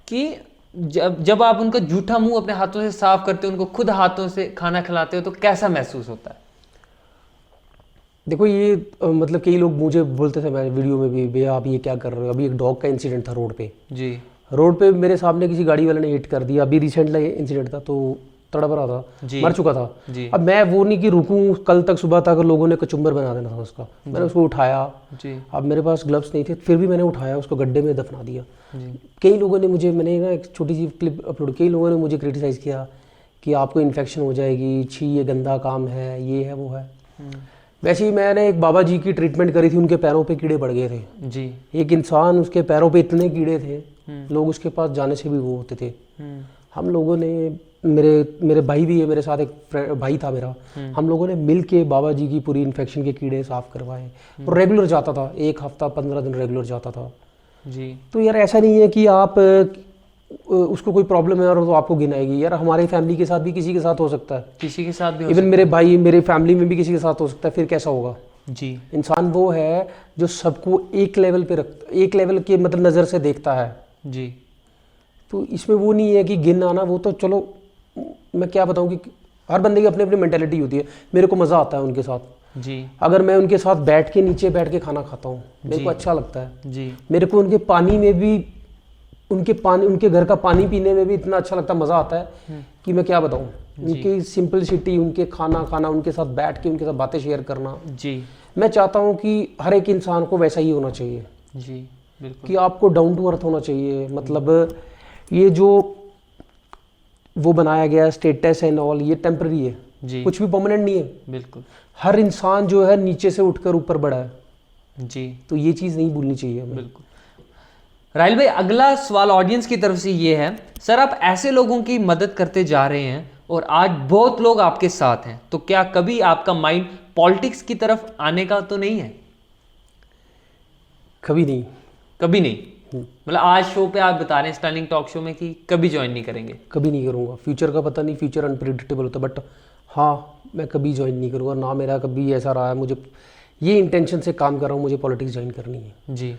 Speaker 1: कि जब आप उनका जूठा मुंह अपने हाथों से साफ करते हो, उनको खुद हाथों से खाना खिलाते हो, तो कैसा महसूस होता है?
Speaker 6: देखो ये मतलब कई लोग मुझे बोलते थे, मैं वीडियो में भी, भैया आप ये क्या कर रहे हो? अभी एक डॉग का इंसिडेंट था रोड पे।
Speaker 1: जी।
Speaker 6: रोड पे मेरे सामने किसी गाड़ी वाले ने हिट कर दिया। अभी रिसेंटली इंसिडेंट था, तो तड़प रहा था,
Speaker 1: जी।
Speaker 6: मर चुका था।
Speaker 1: जी।
Speaker 6: अब मैं वो नहीं कि रुकूं, कल तक सुबह तक लोगों ने कचुम्बर बना देना था उसका। मैंने उसको उठाया।
Speaker 1: जी।
Speaker 6: अब मेरे पास ग्लव्स नहीं थे, फिर भी मैंने उठाया, उसको गड्ढे में दफना दिया।
Speaker 1: जी।
Speaker 6: कई लोगों ने मुझे, मैंने ना एक छोटी सी क्लिप अपलोड, कई लोगों ने मुझे क्रिटिसाइज़ किया कि आपको इन्फेक्शन हो जाएगी, छी ये गंदा काम है, ये है वो है। वैसे ही मैंने एक बाबा जी की ट्रीटमेंट करी थी, उनके पैरों पे कीड़े पड़ गए थे।
Speaker 1: जी।
Speaker 6: एक इंसान, उसके पैरों पे इतने कीड़े थे, लोग उसके पास जाने से भी वो होते थे। हम लोगों ने, मेरे भाई भी है मेरे साथ, एक भाई था मेरा, हम लोगों ने मिल के बाबा जी की पूरी इन्फेक्शन के कीड़े साफ करवाए। और रेगुलर जाता था, 1 हफ्ता 15 दिन रेगुलर जाता था।
Speaker 1: जी।
Speaker 6: तो यार ऐसा नहीं है कि आप उसको कोई प्रॉब्लम है और तो आपको गिनाएगी। यार हमारी फैमिली के साथ भी किसी के साथ हो सकता है,
Speaker 1: किसी के साथ भी हो
Speaker 6: इवन मेरे भाई, मेरे फैमिली में भी किसी के साथ हो सकता है। फिर कैसा होगा?
Speaker 1: जी।
Speaker 6: इंसान वो है जो सबको एक लेवल पे एक लेवल के मतलब नज़र से देखता है।
Speaker 1: जी।
Speaker 6: तो इसमें वो नहीं है कि गिन आना, वो तो चलो मैं क्या बताऊँ कि हर बंदे की अपनी अपनी मेंटेलिटी होती है। मेरे को मज़ा आता है उनके साथ।
Speaker 1: जी।
Speaker 6: अगर मैं उनके साथ बैठ के नीचे बैठ के खाना खाता हूँ, मेरे को अच्छा लगता है।
Speaker 1: जी।
Speaker 6: मेरे को उनके पानी में भी, उनके घर का पानी पीने में भी इतना अच्छा लगता है, मज़ा आता है कि मैं क्या बताऊँ। उनकी सिंपलिसिटी, उनके खाना, उनके साथ बैठ के उनके साथ बातें शेयर करना।
Speaker 1: जी।
Speaker 6: मैं चाहता हूँ कि हर एक इंसान को वैसा ही होना चाहिए।
Speaker 1: जी बिल्कुल।
Speaker 6: कि आपको डाउन टू अर्थ होना चाहिए। मतलब ये जो वो बनाया गया स्टेटस एंड ऑल, ये टेम्पररी है।
Speaker 1: जी।
Speaker 6: कुछ भी परमानेंट नहीं है।
Speaker 1: बिल्कुल।
Speaker 6: हर इंसान जो है नीचे से उठकर ऊपर बढ़ा है।
Speaker 1: जी।
Speaker 6: तो ये चीज़ नहीं भूलनी चाहिए हमें।
Speaker 1: बिल्कुल। राहिल भाई, अगला सवाल ऑडियंस की तरफ से ये है, सर आप ऐसे लोगों की मदद करते जा रहे हैं और आज बहुत लोग आपके साथ हैं, तो क्या कभी आपका माइंड पॉलिटिक्स की तरफ आने का तो नहीं है?
Speaker 6: कभी नहीं।
Speaker 1: कभी नहीं? मतलब आज शो पे आप बता रहे हैं, स्टनिंग टॉक शो में, कि कभी ज्वाइन नहीं करेंगे?
Speaker 6: कभी नहीं करूँगा। फ्यूचर का पता नहीं, फ्यूचर अनप्रिडिक्टेबल होता है, बट हाँ मैं कभी ज्वाइन नहीं करूँगा। ना मेरा कभी ऐसा रहा है, मुझे ये इंटेंशन से काम कर रहा हूँ मुझे पॉलिटिक्स ज्वाइन करनी है।
Speaker 1: जी।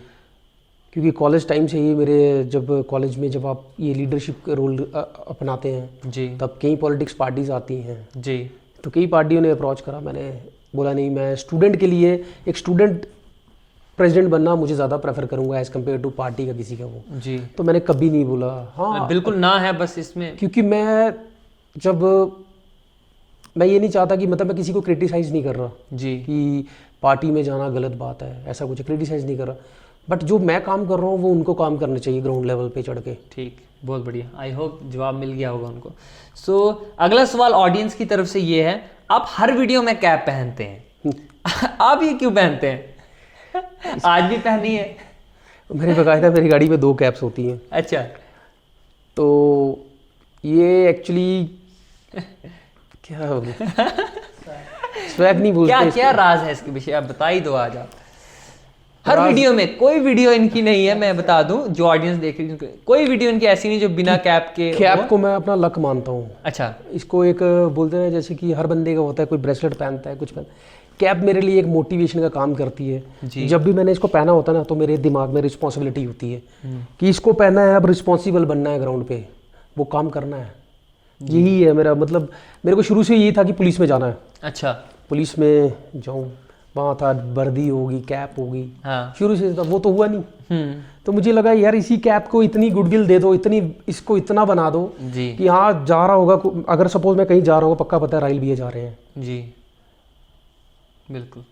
Speaker 6: क्योंकि कॉलेज टाइम से ही मेरे, जब कॉलेज में जब आप ये लीडरशिप रोल अपनाते हैं
Speaker 1: जी।
Speaker 6: तब कई पॉलिटिक्स पार्टीज आती हैं।
Speaker 1: जी।
Speaker 6: तो कई पार्टियों ने अप्रोच करा, मैंने बोला नहीं, मैं स्टूडेंट के लिए एक स्टूडेंट प्रेसिडेंट बनना मुझे ज़्यादा प्रेफर करूँगा एज़ कम्पेयर टू पार्टी का किसी का वो।
Speaker 1: जी।
Speaker 6: तो मैंने कभी नहीं बोला हाँ
Speaker 1: बिल्कुल ना है बस इसमें,
Speaker 6: क्योंकि मैं ये नहीं चाहता कि, मतलब मैं किसी को क्रिटिसाइज़ नहीं कर रहा
Speaker 1: जी,
Speaker 6: कि पार्टी में जाना गलत बात है, ऐसा कुछ क्रिटिसाइज़ नहीं कर रहा। बट जो मैं काम कर रहा हूँ वो उनको काम करना चाहिए ग्राउंड लेवल पे चढ़ के।
Speaker 1: ठीक, बहुत बढ़िया। आई होप जवाब मिल गया होगा उनको। सो अगला सवाल ऑडियंस की तरफ से ये है, आप हर वीडियो में कैप पहनते हैं आप ये क्यों पहनते हैं? आज भी पहनी है?
Speaker 6: मेरे बकायदा मेरी गाड़ी में 2 कैप्स होती हैं।
Speaker 1: अच्छा।
Speaker 6: तो ये एक्चुअली क्या स्वैग नहीं बोलते
Speaker 1: क्या
Speaker 6: इसको।
Speaker 1: क्या राज है इसके पीछे, आप बता ही दो आज आप। हर वीडियो में, कोई वीडियो इनकी नहीं है, मैं बता दूं जो ऑडियंस देख रही है, कोई वीडियो इनकी ऐसी नहीं जो बिना कैप के।
Speaker 6: कैप को मैं अपना लक मानता हूँ।
Speaker 1: अच्छा,
Speaker 6: इसको एक बोलते हैं जैसे कि हर बंदे का होता है, कोई ब्रेसलेट पहनता है, कुछ कैप मेरे लिए एक मोटिवेशन का काम करती है। जब भी मैंने इसको पहना होता है ना, तो मेरे दिमाग में रिस्पॉन्सिबिलिटी होती है कि इसको पहनना है, अब रिस्पॉन्सिबल बनना है, ग्राउंड पे वो काम करना है। यही है मेरा मतलब, मेरे को शुरू से यही था कि पुलिस में जाना है।
Speaker 1: अच्छा,
Speaker 6: पुलिस में जाऊँ, वहाँ था वर्दी होगी, कैप होगी,
Speaker 1: हाँ,
Speaker 6: शुरू से था, वो तो हुआ नहीं। तो मुझे लगा यार इसी कैप को इतनी गुडविल दे दो, इतनी इसको इतना बना दो
Speaker 1: जी
Speaker 6: कि हाँ जा रहा होगा, अगर सपोज मैं कहीं जा रहा हूँ, पक्का पता है राइल भैया जा रहे हैं।
Speaker 1: जी, बिल्कुल।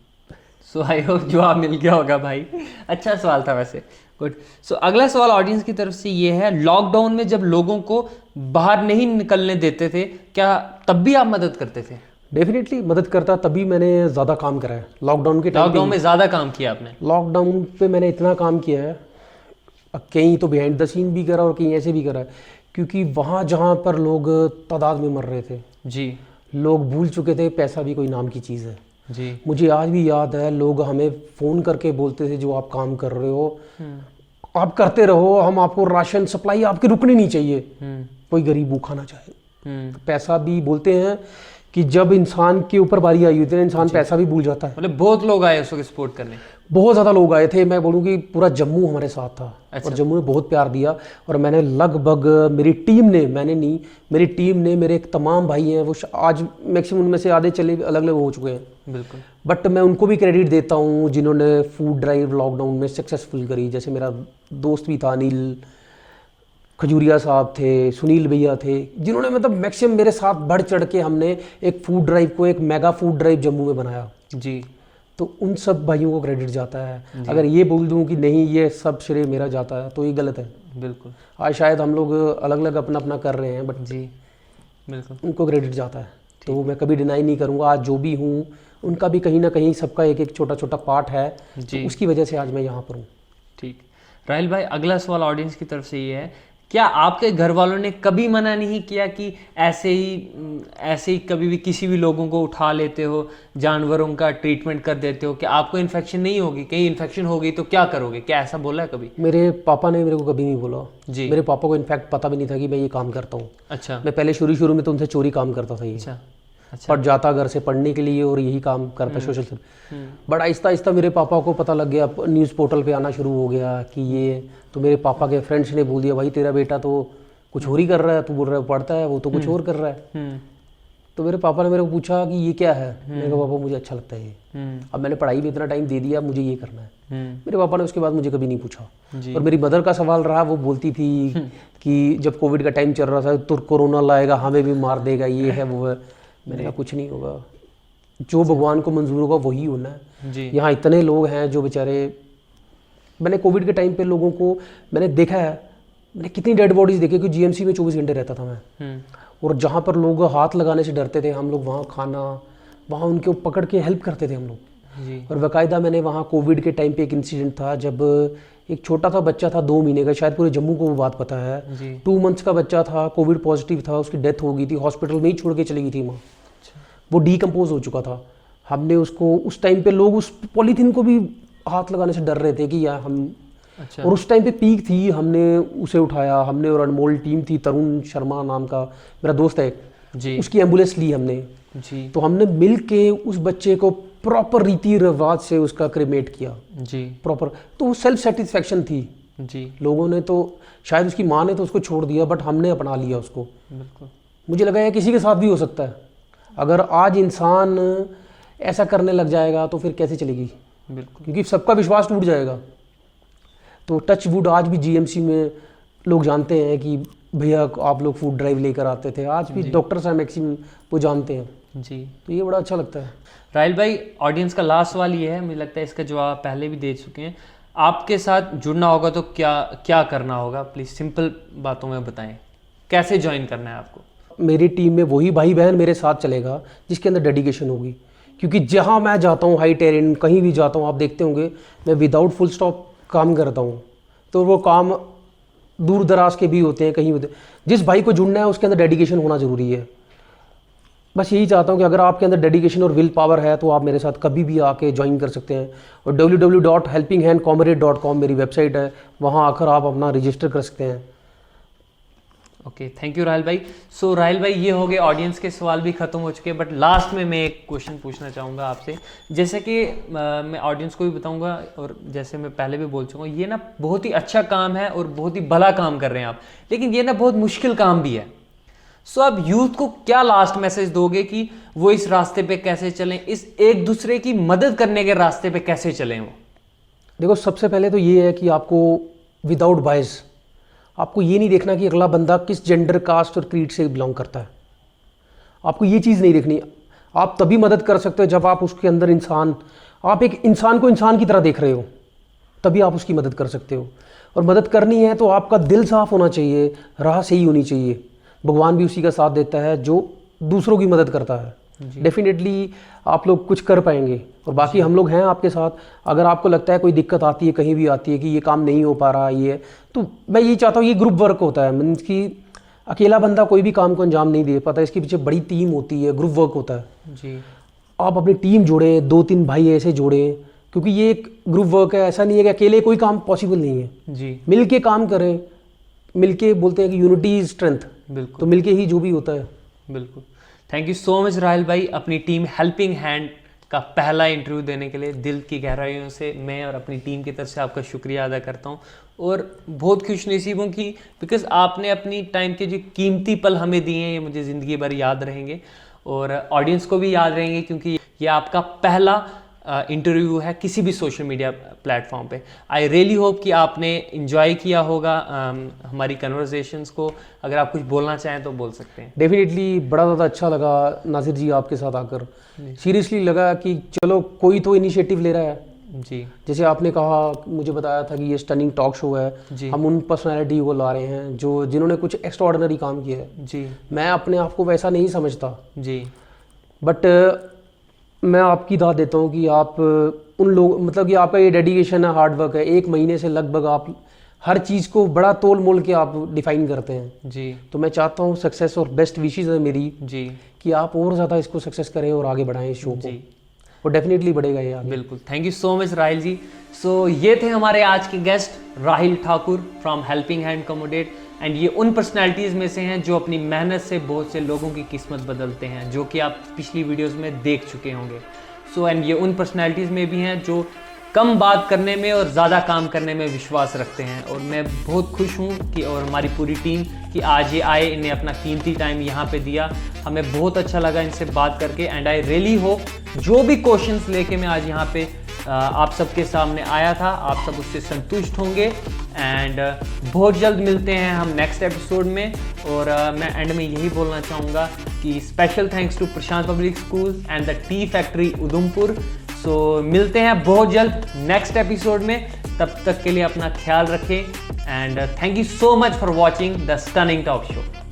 Speaker 1: सो आई होप जवाब मिल गया होगा भाई। अच्छा सवाल था वैसे, गुड। सो अगला सवाल ऑडियंस की तरफ से ये है, लॉकडाउन में जब लोगों को बाहर नहीं निकलने देते थे, क्या तब भी आप मदद करते थे?
Speaker 6: डेफिनेटली मदद करता, तभी मैंने ज़्यादा काम करा है लॉकडाउन के टाइम।
Speaker 1: लॉकडाउन में ज़्यादा काम किया आपने?
Speaker 6: लॉकडाउन पे मैंने इतना काम किया है, कहीं तो बिहाइंड द सीन भी करा और कहीं ऐसे भी करा है, क्योंकि वहाँ जहाँ पर लोग तादाद में मर रहे थे
Speaker 1: जी,
Speaker 6: लोग भूल चुके थे पैसा भी कोई नाम की चीज़ है
Speaker 1: जी।
Speaker 6: मुझे आज भी याद है, लोग हमें फ़ोन करके बोलते थे जो आप काम कर रहे हो आप करते रहो, हम आपको राशन सप्लाई आपकी रुकनी नहीं चाहिए, कोई गरीब भूखा ना चाहे। पैसा भी बोलते हैं कि जब इंसान के ऊपर बारी आई होती है, इंसान पैसा भी भूल जाता है।
Speaker 1: मतलब बहुत लोग आए उसको सपोर्ट करने?
Speaker 6: बहुत ज़्यादा लोग आए थे, मैं बोलूँ कि पूरा जम्मू हमारे साथ था।
Speaker 1: अच्छा।
Speaker 6: और जम्मू ने बहुत प्यार दिया, और मैंने लगभग मेरी टीम ने, मैंने नहीं, मेरी टीम ने, मेरे एक तमाम भाई हैं वो आज मैक्सिमम उनमें से आधे चले अलग अलग हो चुके हैं,
Speaker 1: बिल्कुल,
Speaker 6: बट मैं उनको भी क्रेडिट देता हूँ जिन्होंने फूड ड्राइव लॉकडाउन में सक्सेसफुल करी। जैसे मेरा दोस्त भी था अनिल खजूरिया साहब थे, सुनील भैया थे, जिन्होंने मतलब मैक्सिमम मेरे साथ बढ़ चढ़ के हमने एक फूड ड्राइव को एक मेगा फूड ड्राइव जम्मू में बनाया
Speaker 1: जी।
Speaker 6: तो उन सब भाइयों को क्रेडिट जाता है। अगर ये बोल दूं कि नहीं ये सब श्रेय मेरा जाता है तो ये गलत है।
Speaker 1: बिल्कुल,
Speaker 6: आज शायद हम लोग अलग अलग अपना अपना कर रहे हैं, बट
Speaker 1: जी, बिल्कुल,
Speaker 6: उनको क्रेडिट जाता है, तो मैं कभी डिनाई नहीं करूँगा। आज जो भी हूँ उनका भी कहीं ना कहीं सबका एक एक छोटा छोटा पार्ट है, तो उसकी वजह से आज मैं यहाँ पर हूँ।
Speaker 1: ठीक। राहिल भाई, अगला सवाल ऑडियंस की तरफ से ये है, क्या आपके घर वालों ने कभी मना नहीं किया कि ऐसे ही कभी भी किसी भी लोगों को उठा लेते हो, जानवरों का ट्रीटमेंट कर देते हो, कि आपको इन्फेक्शन नहीं होगी, कहीं इन्फेक्शन हो गई तो क्या करोगे? क्या ऐसा बोला है कभी?
Speaker 6: मेरे पापा ने मेरे को कभी नहीं बोला
Speaker 1: जी।
Speaker 6: मेरे पापा को इनफैक्ट पता भी नहीं था कि मैं ये काम करता हूँ।
Speaker 1: अच्छा,
Speaker 6: मैं पहले शुरू में तो उनसे चोरी काम करता था, ये
Speaker 1: अच्छा,
Speaker 6: पढ़ जाता घर से पढ़ने के लिए और यही काम करता social service. But Aahista Aahista मेरे पापा को पता लग गया, न्यूज़ पोर्टल पे आना शुरू हो गया कि ये, तो मेरे पापा के फ्रेंड्स ने बोल दिया भाई तेरा बेटा तो कुछ और ही कर रहा है, तू बोल रहा है पढ़ता है, वो तो कुछ और कर रहा है। तो मेरे पापा ने मेरे को पूछा कि ये क्या है, मैंने कहा पापा मुझे अच्छा लगता है ये, अब मैंने पढ़ाई में इतना टाइम दे दिया, मुझे ये करना है। मेरे पापा ने उसके बाद मुझे कभी नहीं पूछा। और मेरी मदर का सवाल रहा, वो बोलती थी कि जब कोविड का टाइम चल रहा था तो कोरोना लाएगा, हमें भी मार देगा, ये है वो है। मैंने कहा कुछ नहीं होगा, जो भगवान को मंजूर होगा वही होना है। यहाँ इतने लोग हैं जो बेचारे, मैंने कोविड के टाइम पे लोगों को मैंने देखा है, मैंने कितनी डेड बॉडीज देखी, क्योंकि जीएमसी में 24 घंटे रहता था मैं, और जहाँ पर लोग हाथ लगाने से डरते थे, हम लोग वहाँ खाना, वहाँ उनके पकड़ के हेल्प करते थे हम लोग। और बाकायदा मैंने वहाँ कोविड के टाइम पे एक इंसिडेंट था, जब एक छोटा सा बच्चा था 2 महीने का, शायद पूरे जम्मू को वो बात पता है, 2 मंथ्स का बच्चा था, कोविड पॉजिटिव था, उसकी डेथ हो गई थी, हॉस्पिटल में ही छोड़ के चली गई थी माँ, वो डीकम्पोज हो चुका था। हमने उसको, उस टाइम पे लोग उस पॉलीथीन को भी हाथ लगाने से डर रहे थे कि यार हम, अच्छा। और उस टाइम पे पीक थी, हमने उसे उठाया, हमने और अनमोल टीम थी, तरुण शर्मा नाम का मेरा दोस्त है जी, उसकी एम्बुलेंस ली हमने जी। तो हमने मिल के उस बच्चे को प्रॉपर रीति रिवाज से उसका क्रिमेट किया जी, प्रॉपर। तो वो सेल्फ सेटिस्फेक्शन थी जी। लोगों ने तो, शायद उसकी माँ ने तो उसको छोड़ दिया, बट हमने अपना लिया उसको। बिल्कुल, मुझे लगा है किसी के साथ भी हो सकता है। अगर आज इंसान ऐसा करने लग जाएगा तो फिर कैसे चलेगी? बिल्कुल, क्योंकि सबका विश्वास टूट जाएगा। तो टच वुड, आज भी जीएमसी में लोग जानते हैं कि भैया आप लोग फूड ड्राइव लेकर आते थे, आज भी डॉक्टर्स हैं मैक्सिमम, वो जानते हैं जी। तो ये बड़ा अच्छा लगता है।
Speaker 1: राहिल भाई, ऑडियंस का लास्ट सवाल ये है, मुझे लगता है इसका जवाब पहले भी दे चुके हैं, आपके साथ जुड़ना होगा तो क्या करना होगा? प्लीज़ सिंपल बातों में बताएं, कैसे ज्वाइन करना है आपको?
Speaker 6: मेरी टीम में वही भाई बहन मेरे साथ चलेगा जिसके अंदर डेडिकेशन होगी, क्योंकि जहाँ मैं जाता हूँ, हाई टेरेन कहीं भी जाता हूँ, आप देखते होंगे मैं विदाउट फुल स्टॉप काम करता हूँ, तो वो काम दूर दराज के भी होते हैं, कहीं होते हैं। जिस भाई को जुड़ना है उसके अंदर डेडिकेशन होना ज़रूरी है। बस यही चाहता हूँ कि अगर आपके अंदर डेडिकेशन और विल पावर है तो आप मेरे साथ कभी भी आके ज्वाइन कर सकते हैं। और www.helpinghandcomrade.com मेरी वेबसाइट है, वहाँ आकर आप अपना रजिस्टर कर सकते हैं।
Speaker 1: ओके, थैंक यू राहिल भाई। सो राहिल भाई, ये हो गए ऑडियंस के सवाल भी खत्म हो चुके हैं, बट लास्ट में मैं एक क्वेश्चन पूछना चाहूँगा आपसे। जैसे कि मैं ऑडियंस को भी बताऊँगा और जैसे मैं पहले भी बोल चुका हूँ, ये ना बहुत ही अच्छा काम है और बहुत ही भला काम कर रहे हैं आप, लेकिन ये ना बहुत मुश्किल काम भी है। सो आप यूथ को क्या लास्ट मैसेज दोगे कि वो इस रास्ते पे कैसे चलें, इस एक दूसरे की मदद करने के रास्ते पे कैसे चलें? वो
Speaker 6: देखो, सबसे पहले तो ये है कि आपको विदाउट बायस आपको ये नहीं देखना कि अगला बंदा किस जेंडर, कास्ट और क्रीड से बिलोंग करता है। आपको ये चीज़ नहीं देखनी। आप तभी मदद कर सकते हो जब आप उसके अंदर आप एक इंसान को इंसान की तरह देख रहे हो, तभी आप उसकी मदद कर सकते हो। और मदद करनी है तो आपका दिल साफ होना चाहिए, राह सही होनी चाहिए। भगवान भी उसी का साथ देता है जो दूसरों की मदद करता है। डेफिनेटली आप लोग कुछ कर पाएंगे। और बाकी हम लोग हैं आपके साथ। अगर आपको लगता है कोई दिक्कत आती है, कहीं भी आती है कि ये काम नहीं हो पा रहा, ये तो मैं ये चाहता हूँ, ये ग्रुप वर्क होता है। मीन्स कि अकेला बंदा कोई भी काम को अंजाम नहीं दे पाता, इसके पीछे बड़ी टीम होती है, ग्रुप वर्क होता है
Speaker 1: जी।
Speaker 6: आप अपनी टीम जोड़ें, 2-3 भाई ऐसे जोड़ें, क्योंकि ये एक ग्रुप वर्क है। ऐसा नहीं है कि अकेले कोई काम पॉसिबल नहीं है
Speaker 1: जी।
Speaker 6: मिल के काम करें। मिल के बोलते हैं कि यूनिटी इज स्ट्रेंथ,
Speaker 1: बिल्कुल,
Speaker 6: तो मिल के ही जो भी होता है।
Speaker 1: बिल्कुल। Thank you so much Rahil भाई, अपनी टीम हेल्पिंग हैंड का पहला इंटरव्यू देने के लिए दिल की गहराइयों से मैं और अपनी टीम की तरफ से आपका शुक्रिया अदा करता हूँ। और बहुत खुशनसीब हूँ कि बिकॉज आपने अपनी टाइम के जो कीमती पल हमें दिए हैं, ये मुझे ज़िंदगी भर याद रहेंगे और ऑडियंस को भी याद रहेंगे, क्योंकि ये आपका पहला इंटरव्यू है किसी भी सोशल मीडिया प्लेटफॉर्म पे। आई रियली होप कि आपने इन्जॉय किया होगा हमारी कन्वर्सेशंस को। अगर आप कुछ बोलना चाहें तो बोल सकते हैं।
Speaker 6: डेफिनेटली बड़ा ज़्यादा अच्छा लगा नासिर जी आपके साथ आकर। सीरियसली लगा कि चलो कोई तो इनिशिएटिव ले रहा है
Speaker 1: जी।
Speaker 6: जैसे आपने कहा, मुझे बताया था कि ये स्टनिंग टॉक शो है, हम उन पर्सनैलिटी को ला रहे हैं जिन्होंने कुछ एक्स्ट्राऑर्डिनरी काम किया है
Speaker 1: जी।
Speaker 6: मैं अपने आप को वैसा नहीं समझता
Speaker 1: जी,
Speaker 6: बट मैं आपकी दाद देता हूँ कि आप उन लोग, मतलब कि आपका ये डेडिकेशन है, हार्ड वर्क है। 1 महीने से लगभग आप हर चीज़ को बड़ा तोल मोल के आप डिफाइन करते हैं
Speaker 1: जी।
Speaker 6: तो मैं चाहता हूँ सक्सेस और बेस्ट विशेज़ है मेरी
Speaker 1: जी
Speaker 6: कि आप और ज़्यादा इसको सक्सेस करें और आगे बढ़ाएं इस शो को।
Speaker 1: जी,
Speaker 6: और डेफिनेटली बढ़ेगा ये आगे।
Speaker 1: बिल्कुल। Thank you so much Rahil ji. So ये थे हमारे आज के guest Rahil Thakur from helping hand comrade. And ये उन पर्सनैलिटीज़ में से हैं जो अपनी मेहनत से बहुत से लोगों की किस्मत बदलते हैं, जो कि आप पिछली वीडियोज़ में देख चुके होंगे। सो एंड ये उन पर्सनैलिटीज़ में भी हैं जो कम बात करने में और ज़्यादा काम करने में विश्वास रखते हैं। और मैं बहुत खुश हूँ कि और हमारी पूरी टीम कि आज ये आए, इन्हें अपना कीमती टाइम यहाँ पे दिया। हमें बहुत अच्छा लगा इनसे बात करके। एंड आई रियली होप जो भी क्वेश्चंस लेके मैं आज यहाँ पे आप सबके सामने आया था, आप सब उससे संतुष्ट होंगे। एंड बहुत जल्द मिलते हैं हम नेक्स्ट एपिसोड में। और मैं एंड में यही बोलना चाहूँगा कि special thanks to Prashant public school and the tea factory Udhampur. So मिलते हैं बहुत जल्द नेक्स्ट एपिसोड में। तब तक के लिए अपना ख्याल रखें and thank you so much for watching the stunning talk show.